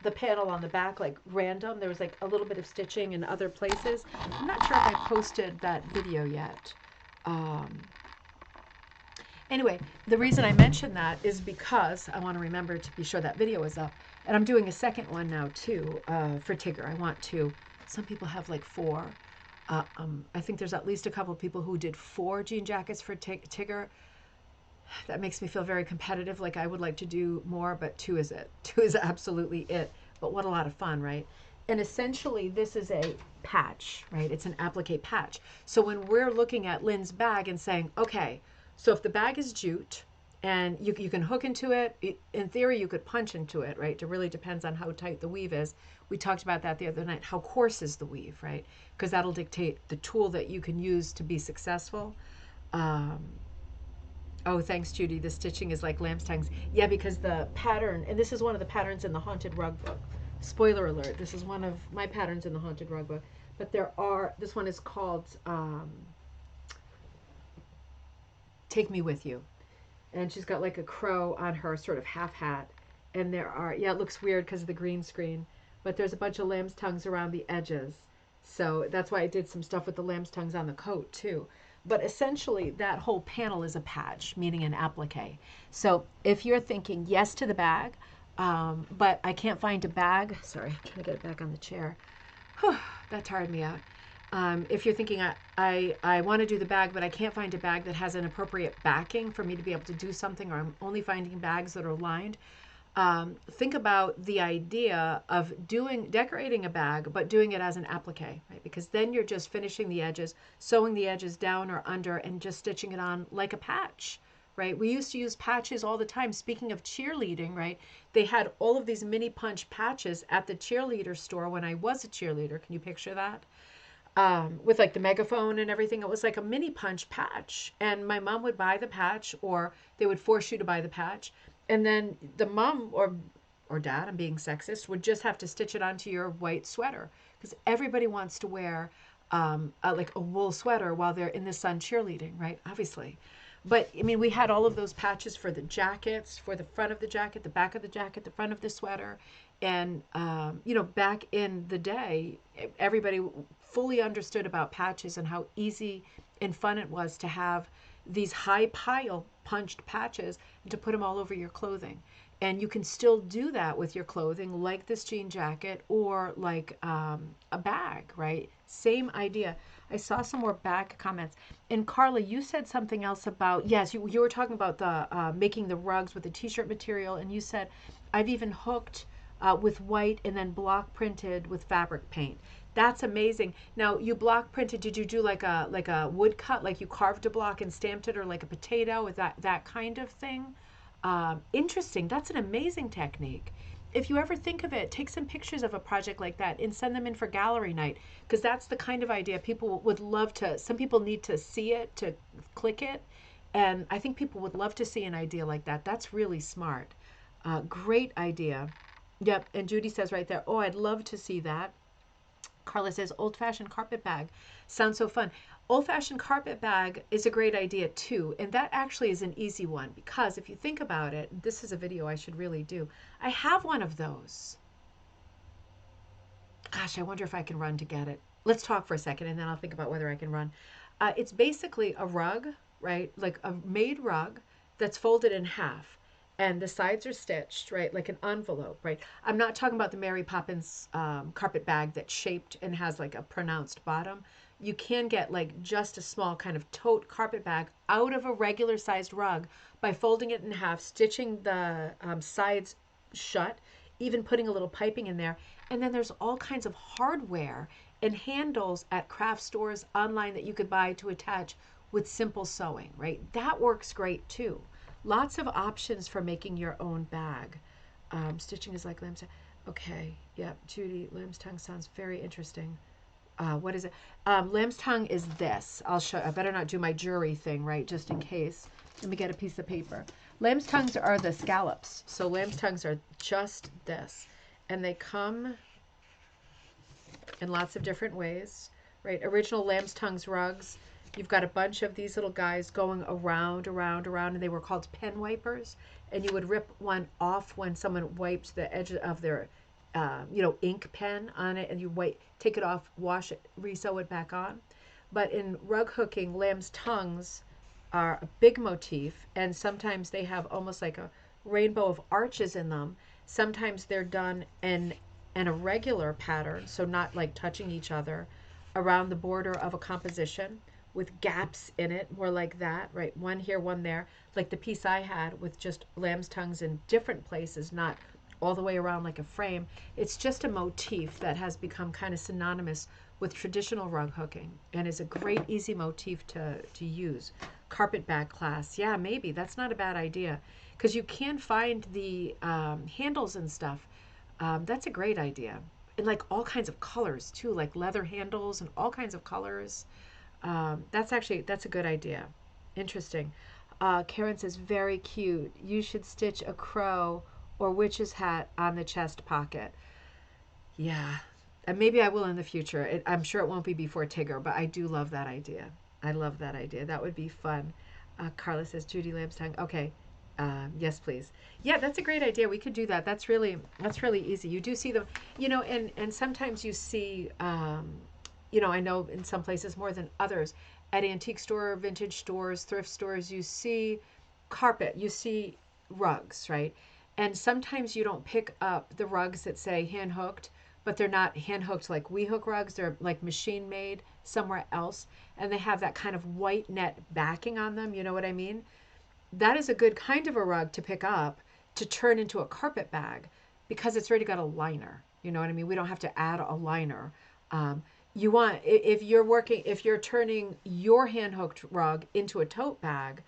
the panel on the back like random. There was like a little bit of stitching in other places. I'm not sure if I posted that video yet. Anyway, the reason I mention that is because I want to remember to be sure that video is up. And I'm doing a second one now too for Tigger. I want to. Some people have like 4. I think there's at least a couple of people who did 4 jean jackets for Tigger. That makes me feel very competitive. Like I would like to do more, but 2 is it. 2 is absolutely it. But what a lot of fun, right? And essentially, this is a patch, right? It's an applique patch. So when we're looking at Lynn's bag and saying, okay, so if the bag is jute and you can hook into it, in theory, you could punch into it, right? It really depends on how tight the weave is. We talked about that the other night. How coarse is the weave, right? Because that'll dictate the tool that you can use to be successful. Oh, thanks, Judy. The stitching is like lamb's tongues. Yeah, because the pattern, and this is one of the patterns in the Haunted Rug book. Spoiler alert, this is one of my patterns in the Haunted Rug book. But this one is called Take Me With You. And she's got like a crow on her sort of half hat. And it looks weird because of the green screen, but there's a bunch of lamb's tongues around the edges. So that's why I did some stuff with the lamb's tongues on the coat too. But essentially that whole panel is a patch, meaning an applique. So if you're thinking yes to the bag, but I can't find a bag, sorry, I'm trying to get it back on the chair. Whew, that tired me out. If you're thinking I want to do the bag, but I can't find a bag that has an appropriate backing for me to be able to do something, or I'm only finding bags that are lined, think about the idea of decorating a bag, but doing it as an applique, right? Because then you're just finishing the edges, sewing the edges down or under, and just stitching it on like a patch, right? We used to use patches all the time. Speaking of cheerleading, right? They had all of these mini punch patches at the cheerleader store when I was a cheerleader. Can you picture that? With like the megaphone and everything. It was like a mini punch patch. And my mom would buy the patch, or they would force you to buy the patch. And then the mom or dad, I'm being sexist, would just have to stitch it onto your white sweater. Because everybody wants to wear like a wool sweater while they're in the sun cheerleading, right? Obviously. But I mean, we had all of those patches for the jackets, for the front of the jacket, the back of the jacket, the front of the sweater. And, back in the day, everybody fully understood about patches and how easy and fun it was to have these high pile punched patches and to put them all over your clothing. And you can still do that with your clothing, like this jean jacket or like a bag, right? Same idea. I saw some more bag comments. And Carla, you said something else about, yes, you were talking about the making the rugs with the t-shirt material. And you said, I've even hooked with white and then block printed with fabric paint. That's amazing. Now, you block printed, did you do like a wood cut, like you carved a block and stamped it, or like a potato with that kind of thing? Interesting. That's an amazing technique. If you ever think of it, take some pictures of a project like that and send them in for gallery night, because that's the kind of idea people would love to. Some people need to see it to click it, and I think people would love to see an idea like that. That's really smart. Great idea. Yep, and Judy says right there, oh, I'd love to see that. Carla says, old-fashioned carpet bag. Sounds so fun. Old-fashioned carpet bag is a great idea too, and that actually is an easy one, because if you think about it, this is a video I should really do. I have one of those. Gosh, I wonder if I can run to get it. Let's talk for a second, and then I'll think about whether I can run. It's basically a rug, right? Like a made rug that's folded in half. And the sides are stitched, right, like an envelope, right? I'm not talking about the Mary Poppins carpet bag that's shaped and has like a pronounced bottom. You can get like just a small kind of tote carpet bag out of a regular sized rug by folding it in half, stitching the sides shut, even putting a little piping in there. And then there's all kinds of hardware and handles at craft stores online that you could buy to attach with simple sewing, right? That works great too. Lots of options for making your own bag. Stitching is like lamb's tongue. Okay, yep, Judy, lamb's tongue sounds very interesting. What is it? Lamb's tongue is this. I'll show. I better not do my jury thing, right? Just in case. Let me get a piece of paper. Lamb's tongues are the scallops. So lamb's tongues are just this. And they come in lots of different ways, right? Original lamb's tongues rugs. You've got a bunch of these little guys going around, and they were called pen wipers. And you would rip one off when someone wiped the edge of their, ink pen on it, and you take it off, wash it, re-sew it back on. But in rug hooking, lamb's tongues are a big motif, and sometimes they have almost like a rainbow of arches in them. Sometimes they're done in an irregular pattern, so not like touching each other, around the border of a composition with gaps in it, more like that, right? One here, one there, like the piece I had with just lamb's tongues in different places, not all the way around like a frame. It's just a motif that has become kind of synonymous with traditional rug hooking and is a great easy motif to use. Carpet bag class, yeah, maybe that's not a bad idea, because you can find the handles and stuff. That's a great idea, and like all kinds of colors too, like leather handles and all kinds of colors. That's a good idea. Interesting. Karen says, very cute. You should stitch a crow or witch's hat on the chest pocket. Yeah, and maybe I will in the future. I'm sure it won't be before Tigger, but I do love that idea. I love that idea. That would be fun. Carla says, Judy lamb's tongue. Okay. Yes, please. Yeah, that's a great idea. We could do that. That's really easy. You do see them, and sometimes you see, I know in some places more than others, at antique store, vintage stores, thrift stores, you see carpet, you see rugs, right? And sometimes you don't pick up the rugs that say hand hooked, but they're not hand hooked like we hook rugs. They're like machine made somewhere else. And they have that kind of white net backing on them. You know what I mean? That is a good kind of a rug to pick up to turn into a carpet bag because it's already got a liner. You know what I mean? We don't have to add a liner. If you're turning your hand hooked rug into a tote bag,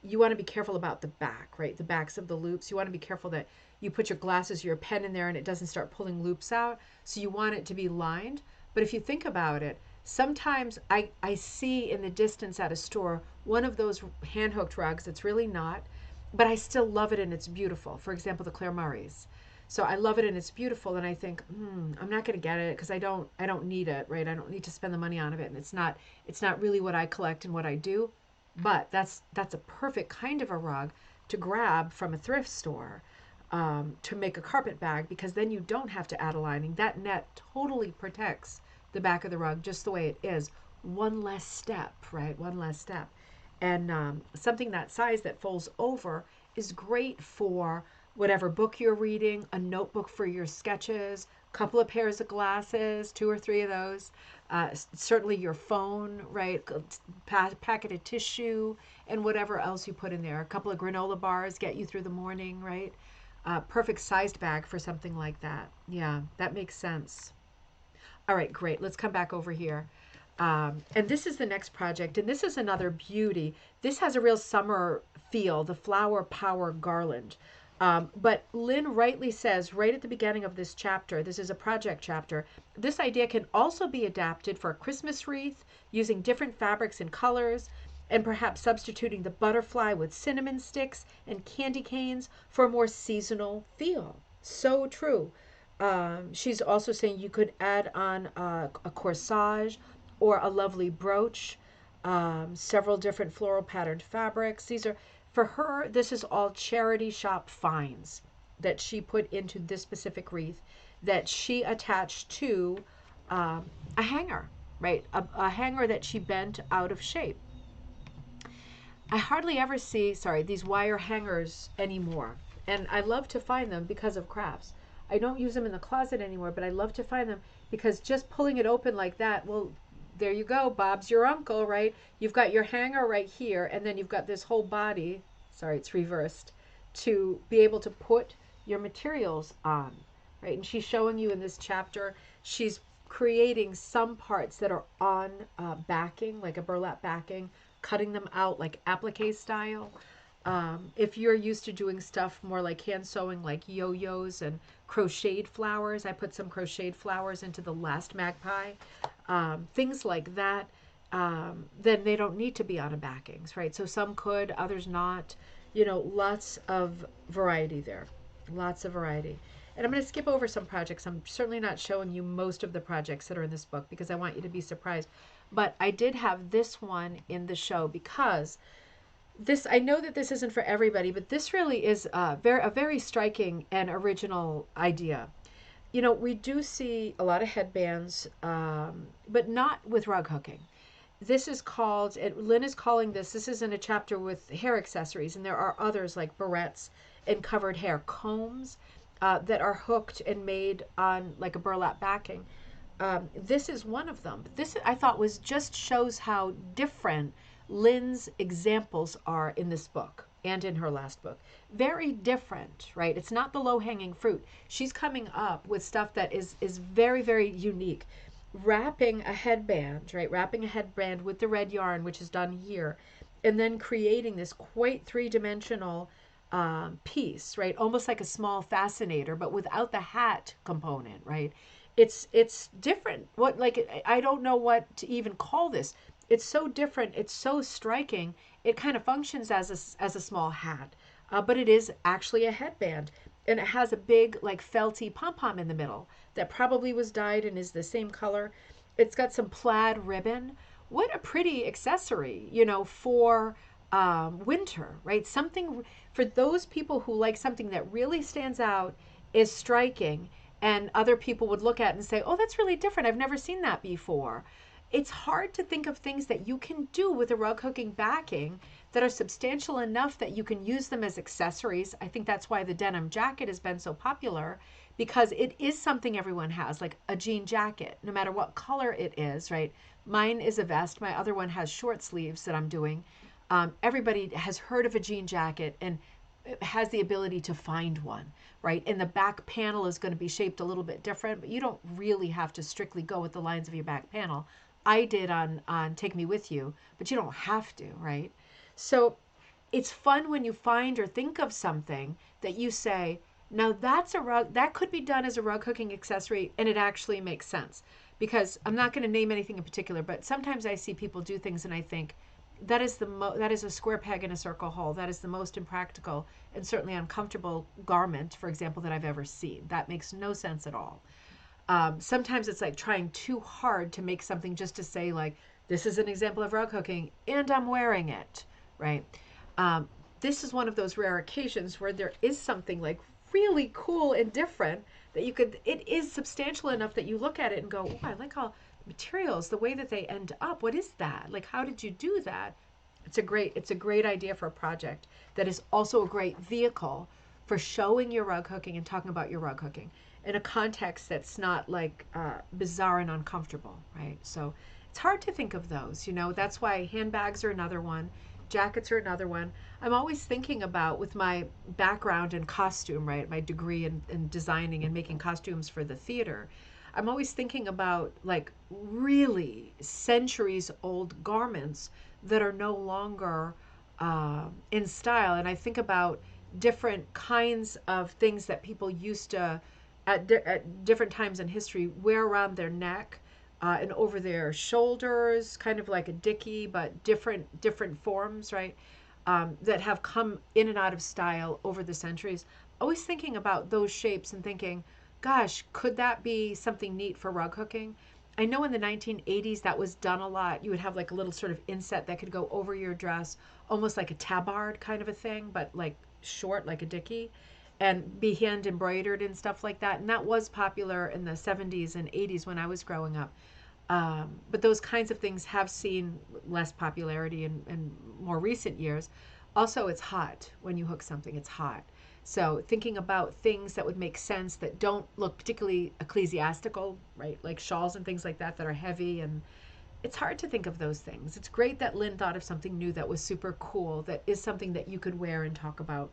you want to be careful about the back, right? The backs of the loops. You want to be careful that you put your glasses, your pen in there, and it doesn't start pulling loops out. So you want it to be lined. But if you think about it, sometimes I see in the distance at a store one of those hand hooked rugs. It's really not, but I still love it and it's beautiful. For example, the Claire Murray's. So I love it and it's beautiful, and I think, I'm not going to get it because I don't need it, right? I don't need to spend the money on it, and it's not really what I collect and what I do. But that's a perfect kind of a rug to grab from a thrift store to make a carpet bag, because then you don't have to add a lining. That net totally protects the back of the rug just the way it is. One less step, right? One less step. And something that size that folds over is great for whatever book you're reading, a notebook for your sketches, a couple of pairs of glasses, 2 or 3 of those, certainly your phone, right? Packet of tissue and whatever else you put in there. A couple of granola bars get you through the morning, right? Perfect sized bag for something like that. Yeah, that makes sense. All right, great. Let's come back over here. And this is the next project, and this is another beauty. This has a real summer feel, the Flower Power Garland. But Lynn rightly says right at the beginning of this chapter, this is a project chapter, this idea can also be adapted for a Christmas wreath using different fabrics and colors, and perhaps substituting the butterfly with cinnamon sticks and candy canes for a more seasonal feel. So true. She's also saying you could add on a corsage or a lovely brooch, several different floral patterned fabrics. These are, for her, this is all charity shop finds that she put into this specific wreath that she attached to a hanger, right? A hanger that she bent out of shape. I hardly ever see, these wire hangers anymore. And I love to find them because of crafts. I don't use them in the closet anymore, but I love to find them because just pulling it open like that, well, there you go. Bob's your uncle, right? You've got your hanger right here, and then you've got this whole body, it's reversed, to be able to put your materials on, right? And she's showing you in this chapter, she's creating some parts that are on backing, like a burlap backing, cutting them out like applique style. If you're used to doing stuff more like hand sewing, like yo-yos and crocheted flowers, I put some crocheted flowers into the last magpie, things like that, then they don't need to be on a backings, right? So some could, others not. Lots of variety there. Lots of variety. And I'm going to skip over some projects. I'm certainly not showing you most of the projects that are in this book because I want you to be surprised. But I did have this one in the show because this, I know that this isn't for everybody, but this really is a very striking and original idea. We do see a lot of headbands, but not with rug hooking. This is called, Lynn is calling this is in a chapter with hair accessories, and there are others like barrettes and covered hair combs that are hooked and made on like a burlap backing. This is one of them. This I thought was just shows how different Lynn's examples are in this book and in her last book. Very different, right? It's not the low-hanging fruit. She's coming up with stuff that is very, very unique. Wrapping a headband, right? Wrapping a headband with the red yarn, which is done here, and then creating this quite three-dimensional piece, right? Almost like a small fascinator, but without the hat component, right? It's different. What, like, I don't know what to even call this. It's so different. It's so striking. It kind of functions as a small hat, but it is actually a headband, and it has a big like felty pom pom in the middle that probably was dyed and is the same color. It's got some plaid ribbon. What a pretty accessory, for winter, right? Something for those people who like something that really stands out, is striking, and other people would look at it and say, oh, that's really different. I've never seen that before. It's hard to think of things that you can do with a rug hooking backing that are substantial enough that you can use them as accessories. I think that's why the denim jacket has been so popular, because it is something everyone has, like a jean jacket, no matter what color it is, right? Mine is a vest. My other one has short sleeves that I'm doing. Everybody has heard of a jean jacket and has the ability to find one, right? And the back panel is going to be shaped a little bit different, but you don't really have to strictly go with the lines of your back panel. I did on Take Me With You, but you don't have to, right? So it's fun when you find or think of something that you say, now that's a rug, that could be done as a rug hooking accessory, and it actually makes sense. Because I'm not going to name anything in particular, but sometimes I see people do things and I think, that is a square peg in a circle hole. That is the most impractical and certainly uncomfortable garment, for example, that I've ever seen. That makes no sense at all. Sometimes it's like trying too hard to make something just to say, like, this is an example of rug hooking and I'm wearing it, right? This is one of those rare occasions where there is something like really cool and different that it is substantial enough that you look at it and go, oh, I like all materials, the way that they end up. What is that? Like, how did you do that? It's a great idea for a project that is also a great vehicle for showing your rug hooking and talking about your rug hooking in a context that's not like bizarre and uncomfortable, right? So it's hard to think of those, That's why handbags are another one, jackets are another one. I'm always thinking about, with my background in costume, right? My degree in designing and making costumes for the theater. I'm always thinking about like really centuries old garments that are no longer in style. And I think about different kinds of things that people used to, at different times in history, wear around their neck and over their shoulders, kind of like a dickie, but different forms, right? That have come in and out of style over the centuries. Always thinking about those shapes and thinking, gosh, could that be something neat for rug hooking? I know in the 1980s that was done a lot. You would have like a little sort of inset that could go over your dress, almost like a tabard kind of a thing, but like short, like a dickie, and be hand embroidered and stuff like that. And that was popular in the 70s and 80s when I was growing up. But those kinds of things have seen less popularity in more recent years. Also, it's hot when you hook something, it's hot. So thinking about things that would make sense that don't look particularly ecclesiastical, right? Like shawls and things like that are heavy, and it's hard to think of those things. It's great that Lynn thought of something new that was super cool, that is something that you could wear and talk about.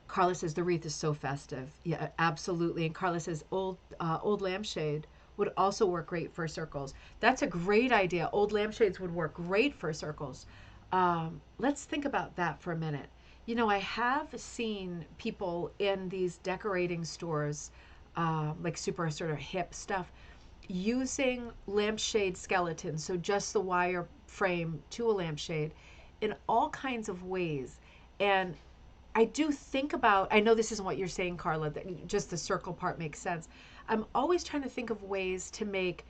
Carla says the wreath is so festive. Yeah, absolutely. And Carla says old lampshade would also work great for circles. That's a great idea. Old lampshades would work great for circles. Let's think about that for a minute. You know, I have seen people in these decorating stores, like super sort of hip stuff, using lampshade skeletons, so just the wire frame to a lampshade, in all kinds of ways. And I do think about, I know this isn't what you're saying, Carla, that just the circle part makes sense. I'm always trying to think of ways to make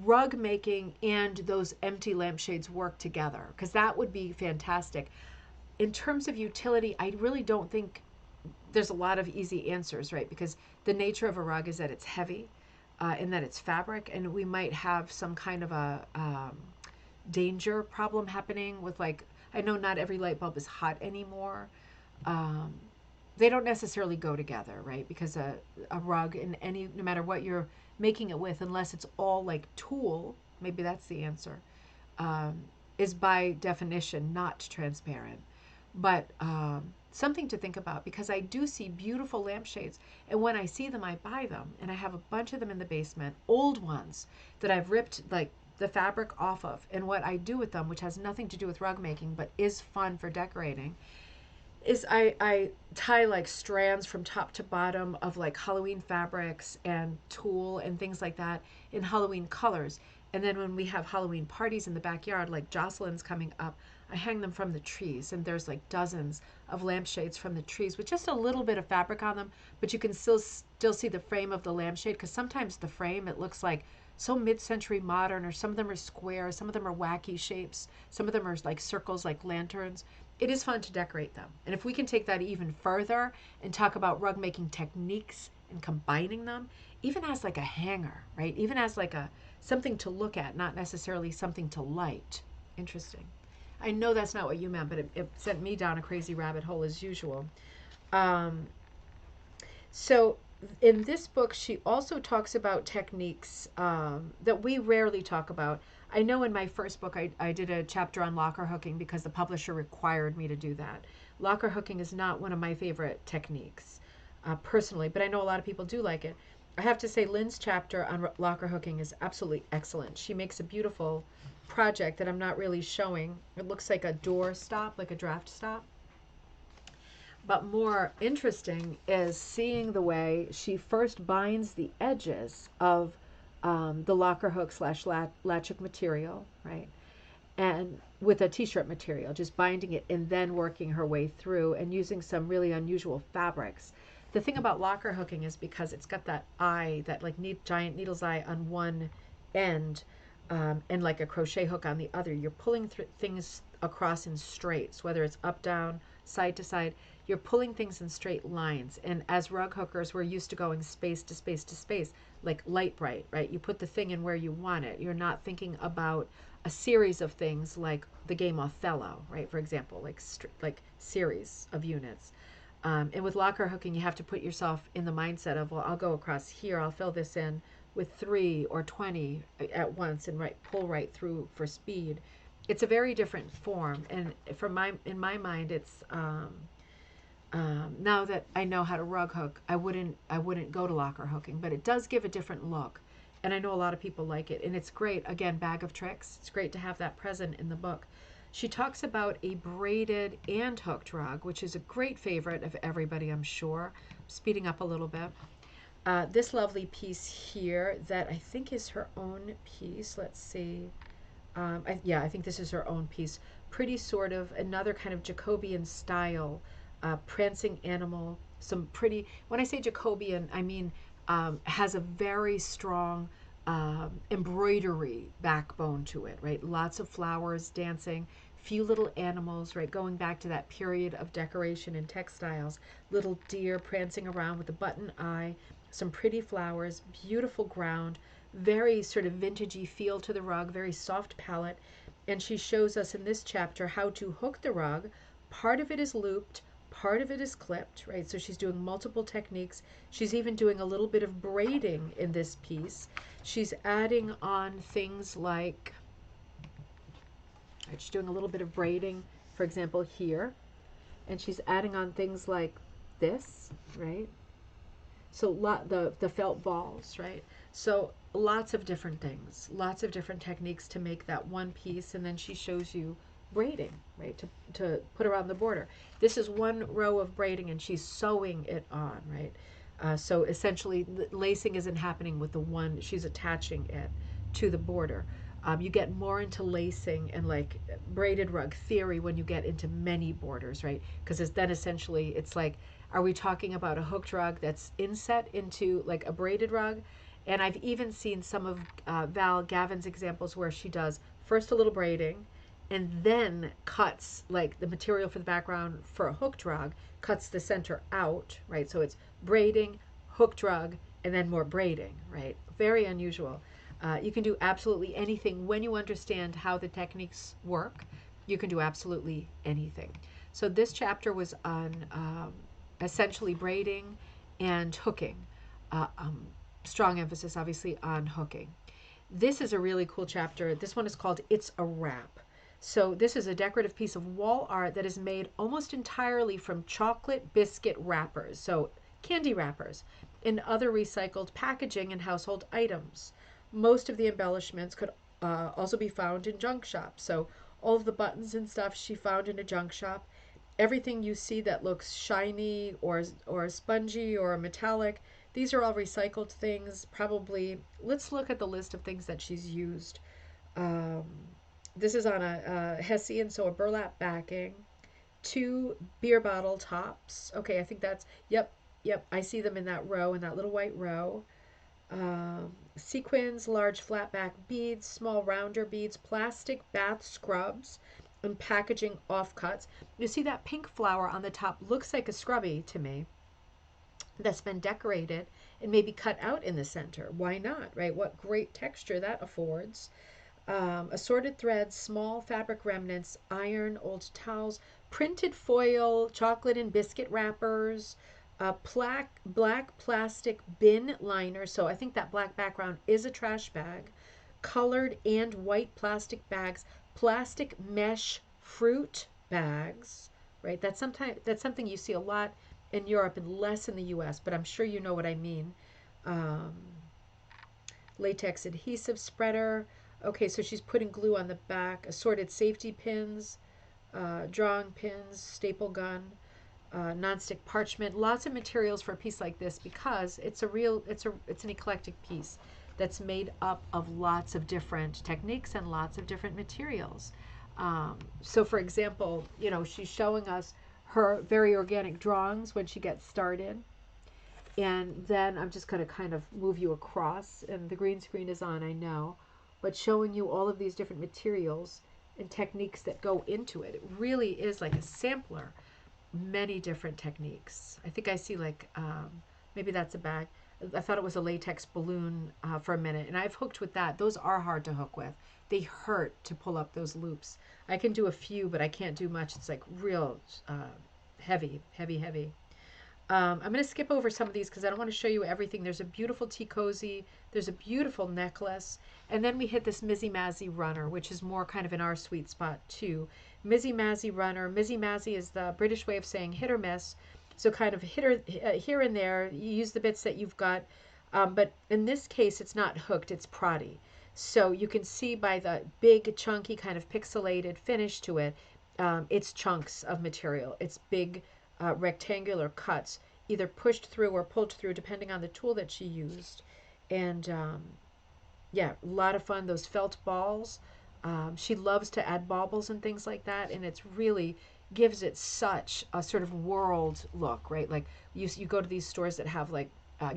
rug making and those empty lampshades work together, because that would be fantastic. In terms of utility, I really don't think there's a lot of easy answers, right? Because the nature of a rug is that it's heavy, and that it's fabric, and we might have some kind of a danger problem happening with, like, I know not every light bulb is hot anymore. Um, they don't necessarily go together, right? Because a rug, in any, no matter what you're making it with, unless it's all like tulle, maybe that's the answer, um, is by definition not transparent. But something to think about, because I do see beautiful lampshades, and when I see them, I buy them, and I have a bunch of them in the basement, old ones that I've ripped like the fabric off of. And what I do with them, which has nothing to do with rug making but is fun for decorating, is I tie like strands from top to bottom of like Halloween fabrics and tulle and things like that in Halloween colors. And then when we have Halloween parties in the backyard, like Jocelyn's coming up, I hang them from the trees. And there's like dozens of lampshades from the trees with just a little bit of fabric on them, but you can still see the frame of the lampshade, because sometimes the frame, it looks like so mid-century modern, or some of them are square, some of them are wacky shapes, some of them are like circles, like lanterns. It is fun to decorate them. And if we can take that even further and talk about rug making techniques and combining them, even as like a hanger, right? Even as like a something to look at, not necessarily something to light. Interesting. I know that's not what you meant, but it sent me down a crazy rabbit hole as usual. Um, so in this book, she also talks about techniques that we rarely talk about. I know in my first book, I did a chapter on locker hooking because the publisher required me to do that. Locker hooking is not one of my favorite techniques personally, but I know a lot of people do like it. I have to say, Lynn's chapter on locker hooking is absolutely excellent. She makes a beautiful project that I'm not really showing. It looks like a door stop, like a draft stop. But more interesting is seeing the way she first binds the edges of the locker hook slash latch hook material, right? And with a t-shirt material, just binding it and then working her way through and using some really unusual fabrics. The thing about locker hooking is because it's got that eye, that like giant needle's eye on one end, and like a crochet hook on the other. You're pulling things across in straights, whether it's up, down, side to side. You're pulling things in straight lines. And as rug hookers, we're used to going space to space to space, like light bright, right? You put the thing in where you want it. You're not thinking about a series of things like the game Othello, right? For example, like series of units. And with locker hooking, you have to put yourself in the mindset of, well, I'll go across here, I'll fill this in with 3 or 20 at once and pull right through for speed. It's a very different form, and in my mind, it's now that I know how to rug hook, I wouldn't go to locker hooking, but it does give a different look, and I know a lot of people like it, and it's great. Again, bag of tricks. It's great to have that present in the book. She talks about a braided and hooked rug, which is a great favorite of everybody, I'm sure. Speeding up a little bit. This lovely piece here that I think is her own piece. Let's see. Yeah, I think this is her own piece. Pretty sort of another kind of Jacobean style, prancing animal. Some pretty, when I say Jacobean, I mean has a very strong embroidery backbone to it, right? Lots of flowers dancing, few little animals, right? Going back to that period of decoration and textiles, little deer prancing around with a button eye, some pretty flowers, beautiful ground, very sort of vintagey feel to the rug, very soft palette. And she shows us in this chapter how to hook the rug. Part of it is looped, part of it is clipped, right? So she's doing multiple techniques. She's even doing a little bit of braiding in this piece. She's adding on things like, right, she's doing a little bit of braiding, for example, here. And she's adding on things like this, right? So the felt balls, right? So lots of different things, lots of different techniques to make that one piece, and then she shows you braiding, right? To put around the border. This is one row of braiding, and she's sewing it on, right? So essentially, lacing isn't happening with the one; she's attaching it to the border. You get more into lacing and like braided rug theory when you get into many borders, right? Because then essentially it's like, are we talking about a hooked rug that's inset into like a braided rug? And I've even seen some of Val Gavin's examples where she does first a little braiding and then cuts like the material for the background for a hooked rug, cuts the center out, right? So it's braiding, hooked rug, and then more braiding, right? Very unusual. You can do absolutely anything when you understand how the techniques work. You can do absolutely anything. So this chapter was on essentially braiding and hooking. Uh, um, Strong emphasis, obviously, on hooking. This is a really cool chapter. This one is called It's a Wrap. So this is a decorative piece of wall art that is made almost entirely from chocolate biscuit wrappers, so candy wrappers, and other recycled packaging and household items. Most of the embellishments could also be found in junk shops. So all of the buttons and stuff she found in a junk shop. Everything you see that looks shiny or spongy or metallic, these are all recycled things. Probably, let's look at the list of things that she's used. Um, this is on a Hessian, so a burlap backing, 2 beer bottle tops. Okay, I think that's, yep, I see them in that row, in that little white row. Sequins, large flat back beads, small rounder beads, plastic bath scrubs, and packaging offcuts. You see that pink flower on the top looks like a scrubby to me that's been decorated and maybe cut out in the center. Why not, right? What great texture that affords. Assorted threads, small fabric remnants, iron, old towels, printed foil, chocolate and biscuit wrappers, black plastic bin liner. So I think that black background is a trash bag. Colored and white plastic bags, plastic mesh fruit bags, right? That's something you see a lot in Europe and less in the U.S., but I'm sure you know what I mean. Um, Latex adhesive spreader. Okay, so she's putting glue on the back, assorted safety pins, drawing pins, staple gun, nonstick parchment. Lots of materials for a piece like this because it's an eclectic piece that's made up of lots of different techniques and lots of different materials. So, for example, she's showing us her very organic drawings when she gets started. And then I'm just going to kind of move you across, and the green screen is on, I know, but showing you all of these different materials and techniques that go into it. It really is like a sampler, many different techniques. I think I see like, maybe that's a bag. I thought it was a latex balloon for a minute, and I've hooked with that. Those are hard to hook with. They hurt to pull up those loops. I can do a few, but I can't do much. It's like real heavy, heavy, heavy. I'm going to skip over some of these because I don't want to show you everything. There's a beautiful tea cozy. There's a beautiful necklace. And then we hit this Mizzy Mazzy runner, which is more kind of in our sweet spot too. Mizzy Mazzy runner. Mizzy Mazzy is the British way of saying hit or miss. So kind of here and there. You use the bits that you've got. But in this case, it's not hooked. It's proddy. So you can see by the big, chunky, kind of pixelated finish to it, it's chunks of material. It's big, rectangular cuts, either pushed through or pulled through, depending on the tool that she used. And yeah, a lot of fun. Those felt balls. She loves to add baubles and things like that, and it's really gives it such a sort of world look, right? Like you go to these stores that have like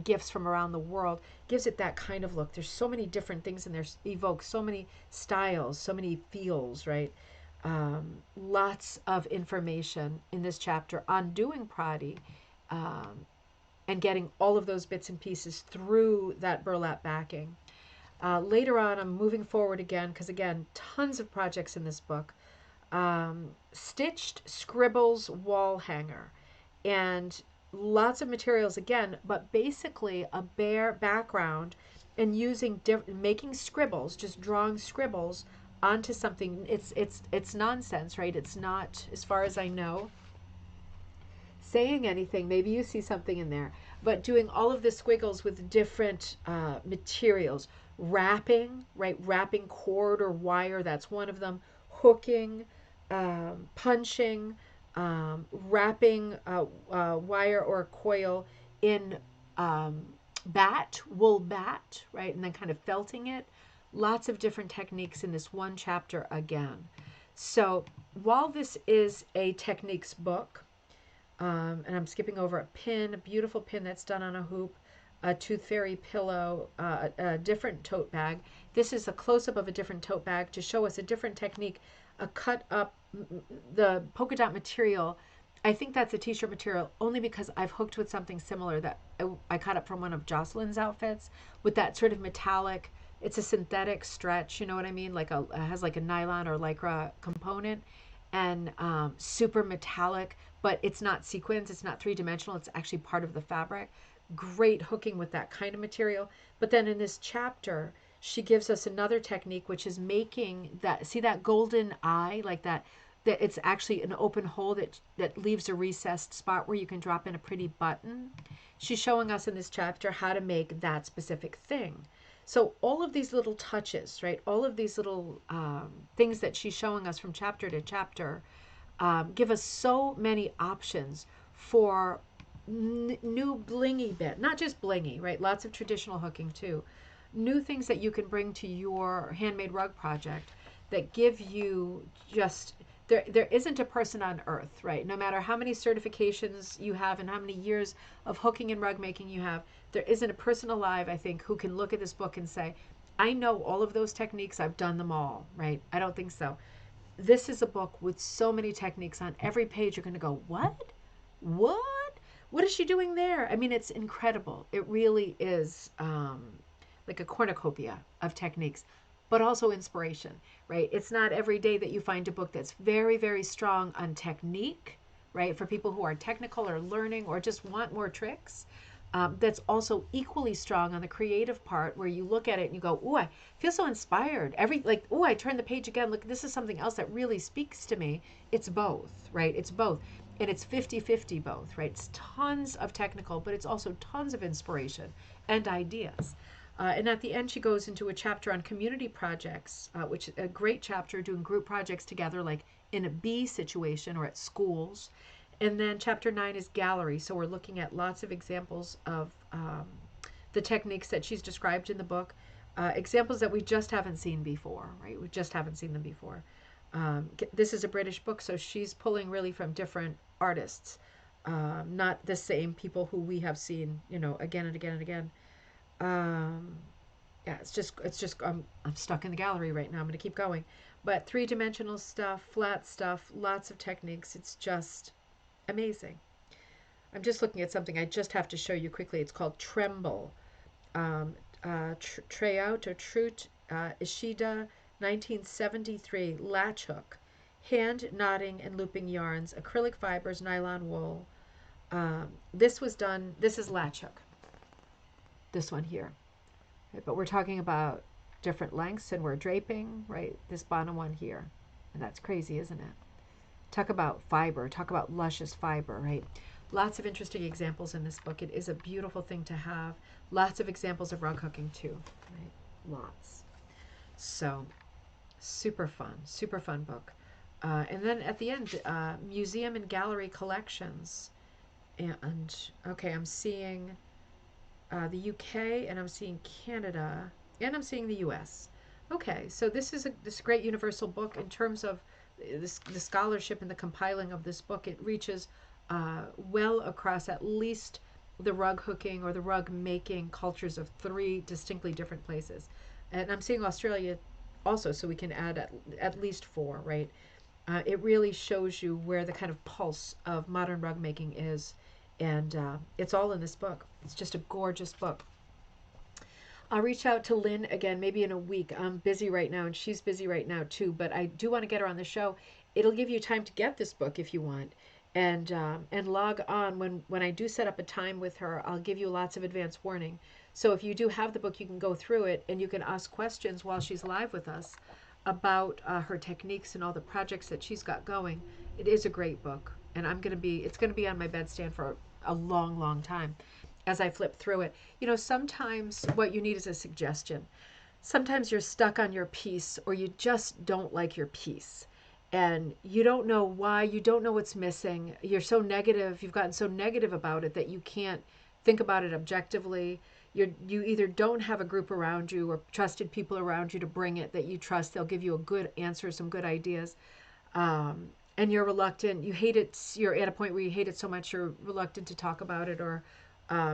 gifts from around the world, gives it that kind of look. There's so many different things in there, evoke so many styles, so many feels, right? Lots of information in this chapter on doing Pradi and getting all of those bits and pieces through that burlap backing. Later on, I'm moving forward again because, again, tons of projects in this book. Stitched Scribbles wall hanger. And lots of materials again, but basically a bare background and making scribbles, just drawing scribbles onto something. It's nonsense, right? It's not, as far as I know, saying anything, maybe you see something in there, but doing all of the squiggles with different materials, wrapping, right? Wrapping cord or wire, that's one of them. Hooking, punching, wrapping wire or coil in wool bat, right? And then kind of felting it. Lots of different techniques in this one chapter again. So while this is a techniques book, and I'm skipping over a pin, a beautiful pin that's done on a hoop, a tooth fairy pillow, a different tote bag. This is a close-up of a different tote bag to show us a different technique, a cut up, the polka dot material. I think that's a t-shirt material only because I've hooked with something similar that I cut up from one of Jocelyn's outfits with that sort of metallic. It's a synthetic stretch, you know what I mean? Like it has like a nylon or lycra component, and super metallic, but it's not sequins. It's not three-dimensional. It's actually part of the fabric. Great hooking with that kind of material. But then in this chapter, she gives us another technique, which is making that, see that golden eye, like that it's actually an open hole that leaves a recessed spot where you can drop in a pretty button. She's showing us in this chapter how to make that specific thing. So all of these little touches, right? All of these little things that she's showing us from chapter to chapter give us so many options for new blingy bit, not just blingy, right? Lots of traditional hooking too. New things that you can bring to your handmade rug project that give you just, there isn't a person on earth, right? No matter how many certifications you have and how many years of hooking and rug making you have, there isn't a person alive, I think, who can look at this book and say, I know all of those techniques, I've done them all, right? I don't think so. This is a book with so many techniques on every page. You're going to go, what? What? What is she doing there? I mean, it's incredible. It really is like a cornucopia of techniques, but also inspiration, right? It's not every day that you find a book that's very, very strong on technique, right? For people who are technical or learning or just want more tricks. That's also equally strong on the creative part, where you look at it and you go, "Ooh, I feel so inspired." "Ooh, I turn the page again. Look, this is something else that really speaks to me." It's both, right? It's both. And it's 50-50 both, right? It's tons of technical, but it's also tons of inspiration and ideas. And at the end, she goes into a chapter on community projects, which is a great chapter, doing group projects together, like in a bee situation or at schools. And then chapter 9 is gallery. So we're looking at lots of examples of the techniques that she's described in the book, examples that we just haven't seen before, right? We just haven't seen them before. This is a British book, so she's pulling really from different artists, not the same people who we have seen, again and again and again. Yeah, I'm stuck in the gallery right now. I'm going to keep going. But three-dimensional stuff, flat stuff, lots of techniques. It's just amazing. I'm just looking at something I just have to show you quickly. It's called Tremble. Treyout or Trute Ishida, 1973, latch hook. Hand knotting and looping yarns, acrylic fibers, nylon wool. This is latch hook. This one here. Right, but we're talking about different lengths, and we're draping, right? This bottom one here. And that's crazy, isn't it? Talk about fiber, talk about luscious fiber, right? Lots of interesting examples in this book. It is a beautiful thing to have. Lots of examples of rug hooking too, right? Lots. So super fun book. And then at the end, museum and gallery collections. And okay, I'm seeing the UK, and I'm seeing Canada, and I'm seeing the US. Okay, so this is this great universal book in terms of the scholarship and the compiling of this book. It reaches well across at least the rug hooking or the rug making cultures of 3 distinctly different places. And I'm seeing Australia also, so we can add at least 4, right? It really shows you where the kind of pulse of modern rug making is, and it's all in this book. It's just a gorgeous book. I'll reach out to Lynn again, maybe in a week. I'm busy right now, and she's busy right now too, but I do want to get her on the show. It'll give you time to get this book if you want, and log on when I do set up a time with her. I'll give you lots of advance warning. So if you do have the book, you can go through it, and you can ask questions while she's live with us about her techniques and all the projects that she's got going. It is a great book. and it's going to be on my bedstand for a long, long time as I flip through it. Sometimes what you need is a suggestion. Sometimes you're stuck on your piece, or you just don't like your piece, and you don't know why, you don't know what's missing. You're so negative, you've gotten so negative about it that you can't think about it objectively. You either don't have a group around you or trusted people around you to bring it that you trust. They'll give you a good answer, some good ideas. And you're reluctant, you hate it, you're at a point where you hate it so much you're reluctant to talk about it or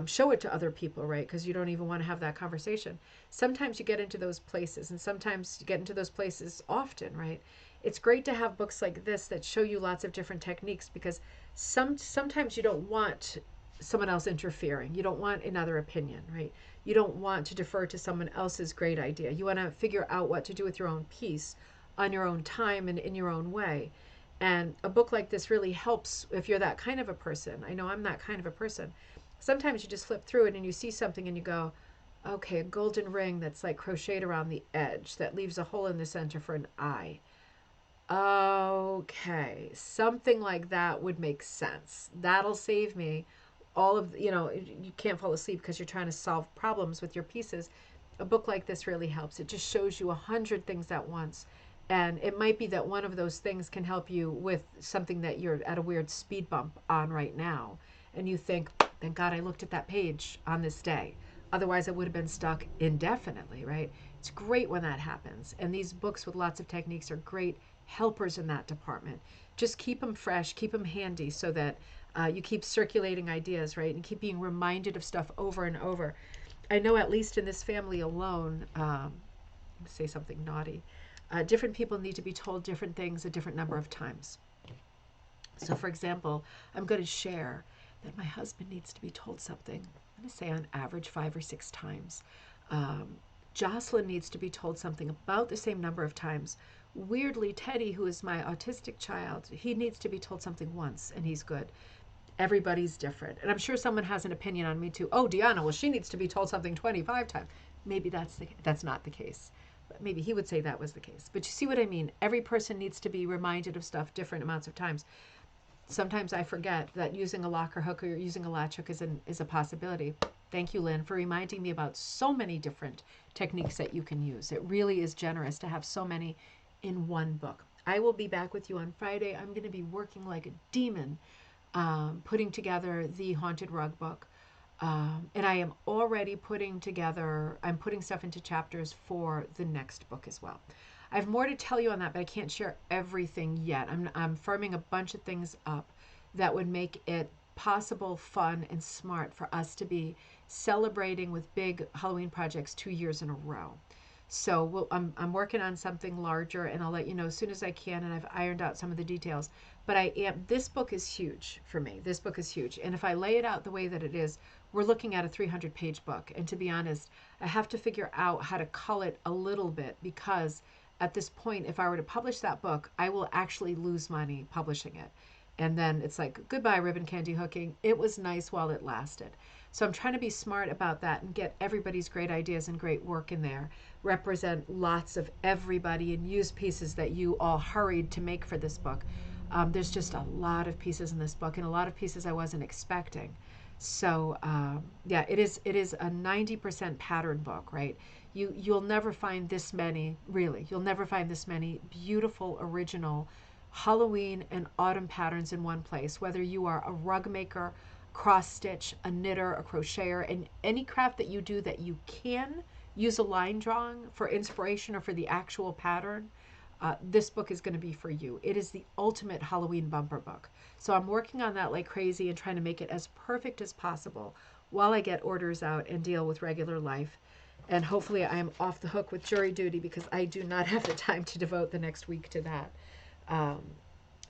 show it to other people, right? Because you don't even want to have that conversation. Sometimes you get into those places, and sometimes you get into those places often, right? It's great to have books like this that show you lots of different techniques, because sometimes you don't want someone else interfering. You don't want another opinion, right? You don't want to defer to someone else's great idea. You want to figure out what to do with your own piece on your own time and in your own way. And a book like this really helps if you're that kind of a person. I know I'm that kind of a person. Sometimes you just flip through it and you see something and you go, okay, a golden ring that's like crocheted around the edge that leaves a hole in the center for an eye. Okay, something like that would make sense. That'll save me all of, you can't fall asleep because you're trying to solve problems with your pieces. A book like this really helps. It just shows you 100 things at once. And it might be that one of those things can help you with something that you're at a weird speed bump on right now. And you think, thank God I looked at that page on this day. Otherwise, I would have been stuck indefinitely, right? It's great when that happens. And these books with lots of techniques are great helpers in that department. Just keep them fresh, keep them handy so that you keep circulating ideas, right? And keep being reminded of stuff over and over. I know at least in this family alone, say something naughty, different people need to be told different things a different number of times. So, for example, I'm going to share that my husband needs to be told something, I'm going to say on average 5 or 6 times. Jocelyn needs to be told something about the same number of times. Weirdly, Teddy, who is my autistic child, he needs to be told something once, and he's good. Everybody's different. And I'm sure someone has an opinion on me too. Oh, Deanna, well, she needs to be told something 25 times. Maybe that's not the case. But maybe he would say that was the case. But you see what I mean? Every person needs to be reminded of stuff different amounts of times. Sometimes I forget that using a locker hook or using a latch hook is a possibility. Thank you, Lynn, for reminding me about so many different techniques that you can use. It really is generous to have so many in one book. I will be back with you on Friday. I'm going to be working like a demon, putting together the Haunted Rug book. And I am already I'm putting stuff into chapters for the next book as well. I have more to tell you on that, but I can't share everything yet. I'm firming a bunch of things up that would make it possible, fun, and smart for us to be celebrating with big Halloween projects 2 years in a row. So I'm working on something larger, and I'll let you know as soon as I can, and I've ironed out some of the details. But this book is huge for me. This book is huge. And if I lay it out the way that it is, we're looking at a 300-page book. And to be honest, I have to figure out how to cull it a little bit, because at this point, if I were to publish that book, I will actually lose money publishing it. And then it's like, goodbye, ribbon candy hooking. It was nice while it lasted. So I'm trying to be smart about that and get everybody's great ideas and great work in there, represent lots of everybody, and use pieces that you all hurried to make for this book. There's just a lot of pieces in this book, and a lot of pieces I wasn't expecting. So yeah, it is a 90% pattern book, right? You'll never find this many, really. You'll never find this many beautiful, original Halloween and autumn patterns in one place. Whether you are a rug maker, cross stitch, a knitter, a crocheter, and any craft that you do that you can use a line drawing for inspiration or for the actual pattern, this book is going to be for you. It is the ultimate Halloween bumper book. So I'm working on that like crazy and trying to make it as perfect as possible while I get orders out and deal with regular life. And hopefully I am off the hook with jury duty, because I do not have the time to devote the next week to that.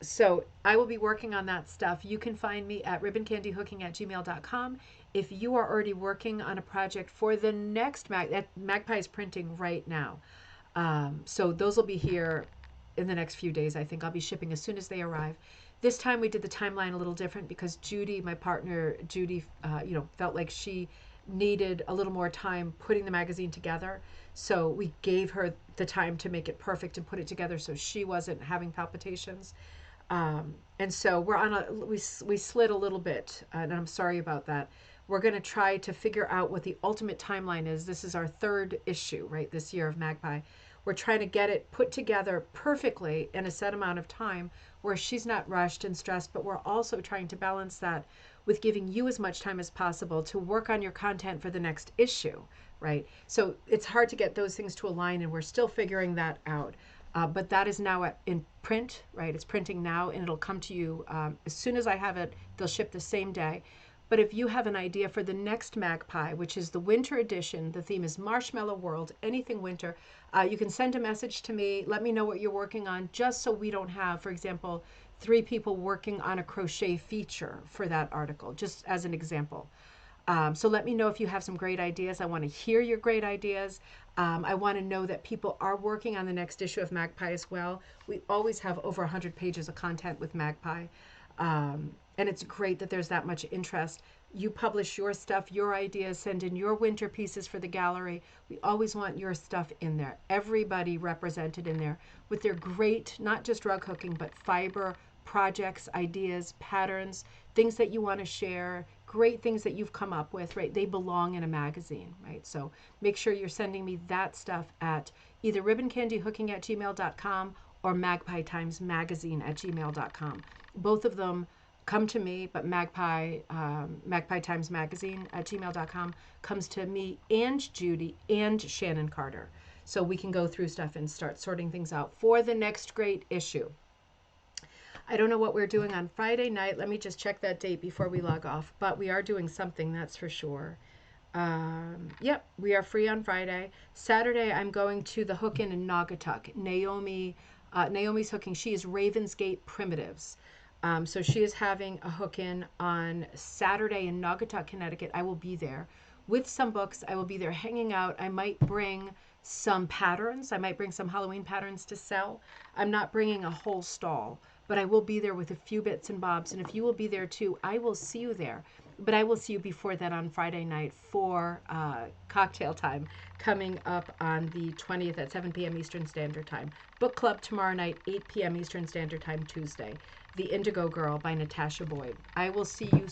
So I will be working on that stuff. You can find me at ribboncandyhooking@gmail.com. If you are already working on a project for the next Magpie is printing right now. So those will be here in the next few days. I think I'll be shipping as soon as they arrive. This time we did the timeline a little different because Judy, my partner, felt like she needed a little more time putting the magazine together. So we gave her the time to make it perfect and put it together so she wasn't having palpitations. And so we're on a we slid a little bit, and I'm sorry about that. We're going to try to figure out what the ultimate timeline is. This is our third issue, right, this year of Magpie. We're trying to get it put together perfectly in a set amount of time where she's not rushed and stressed, but we're also trying to balance that with giving you as much time as possible to work on your content for the next issue, right? So it's hard to get those things to align, and we're still figuring that out. But that is now in print, right? It's printing now, and it'll come to you as soon as I have it. They'll ship the same day. But if you have an idea for the next Magpie, which is the winter edition, the theme is Marshmallow World, anything winter, you can send a message to me. Let me know what you're working on, just so we don't have, for example, 3 people working on a crochet feature for that article, just as an example. So let me know if you have some great ideas. I want to hear your great ideas. I want to know that people are working on the next issue of Magpie as well. We always have over 100 pages of content with Magpie. And it's great that there's that much interest. You publish your stuff, your ideas, send in your winter pieces for the gallery. We always want your stuff in there. Everybody represented in there with their great, not just rug hooking, but fiber projects, ideas, patterns, things that you want to share, great things that you've come up with, right? They belong in a magazine, right? So make sure you're sending me that stuff at either ribboncandyhooking@gmail.com or magpietimesmagazine@gmail.com. Both of them come to me, but magpietimesmagazine@gmail.com comes to me and Judy and Shannon Carter. So we can go through stuff and start sorting things out for the next great issue. I don't know what we're doing on Friday night. Let me just check that date before we log off. But we are doing something, that's for sure. Yep, we are free on Friday. Saturday, I'm going to the Hook-In in Naugatuck. Naomi's hooking. She is Ravensgate Primitives. So she is having a Hook-In on Saturday in Naugatuck, Connecticut. I will be there with some books. I will be there hanging out. I might bring some patterns. I might bring some Halloween patterns to sell. I'm not bringing a whole stall, but I will be there with a few bits and bobs. And if you will be there too, I will see you there. But I will see you before that on Friday night for cocktail time coming up on the 20th at 7 p.m. Eastern Standard Time. Book club tomorrow night, 8 p.m. Eastern Standard Time, Tuesday. The Indigo Girl by Natasha Boyd. I will see you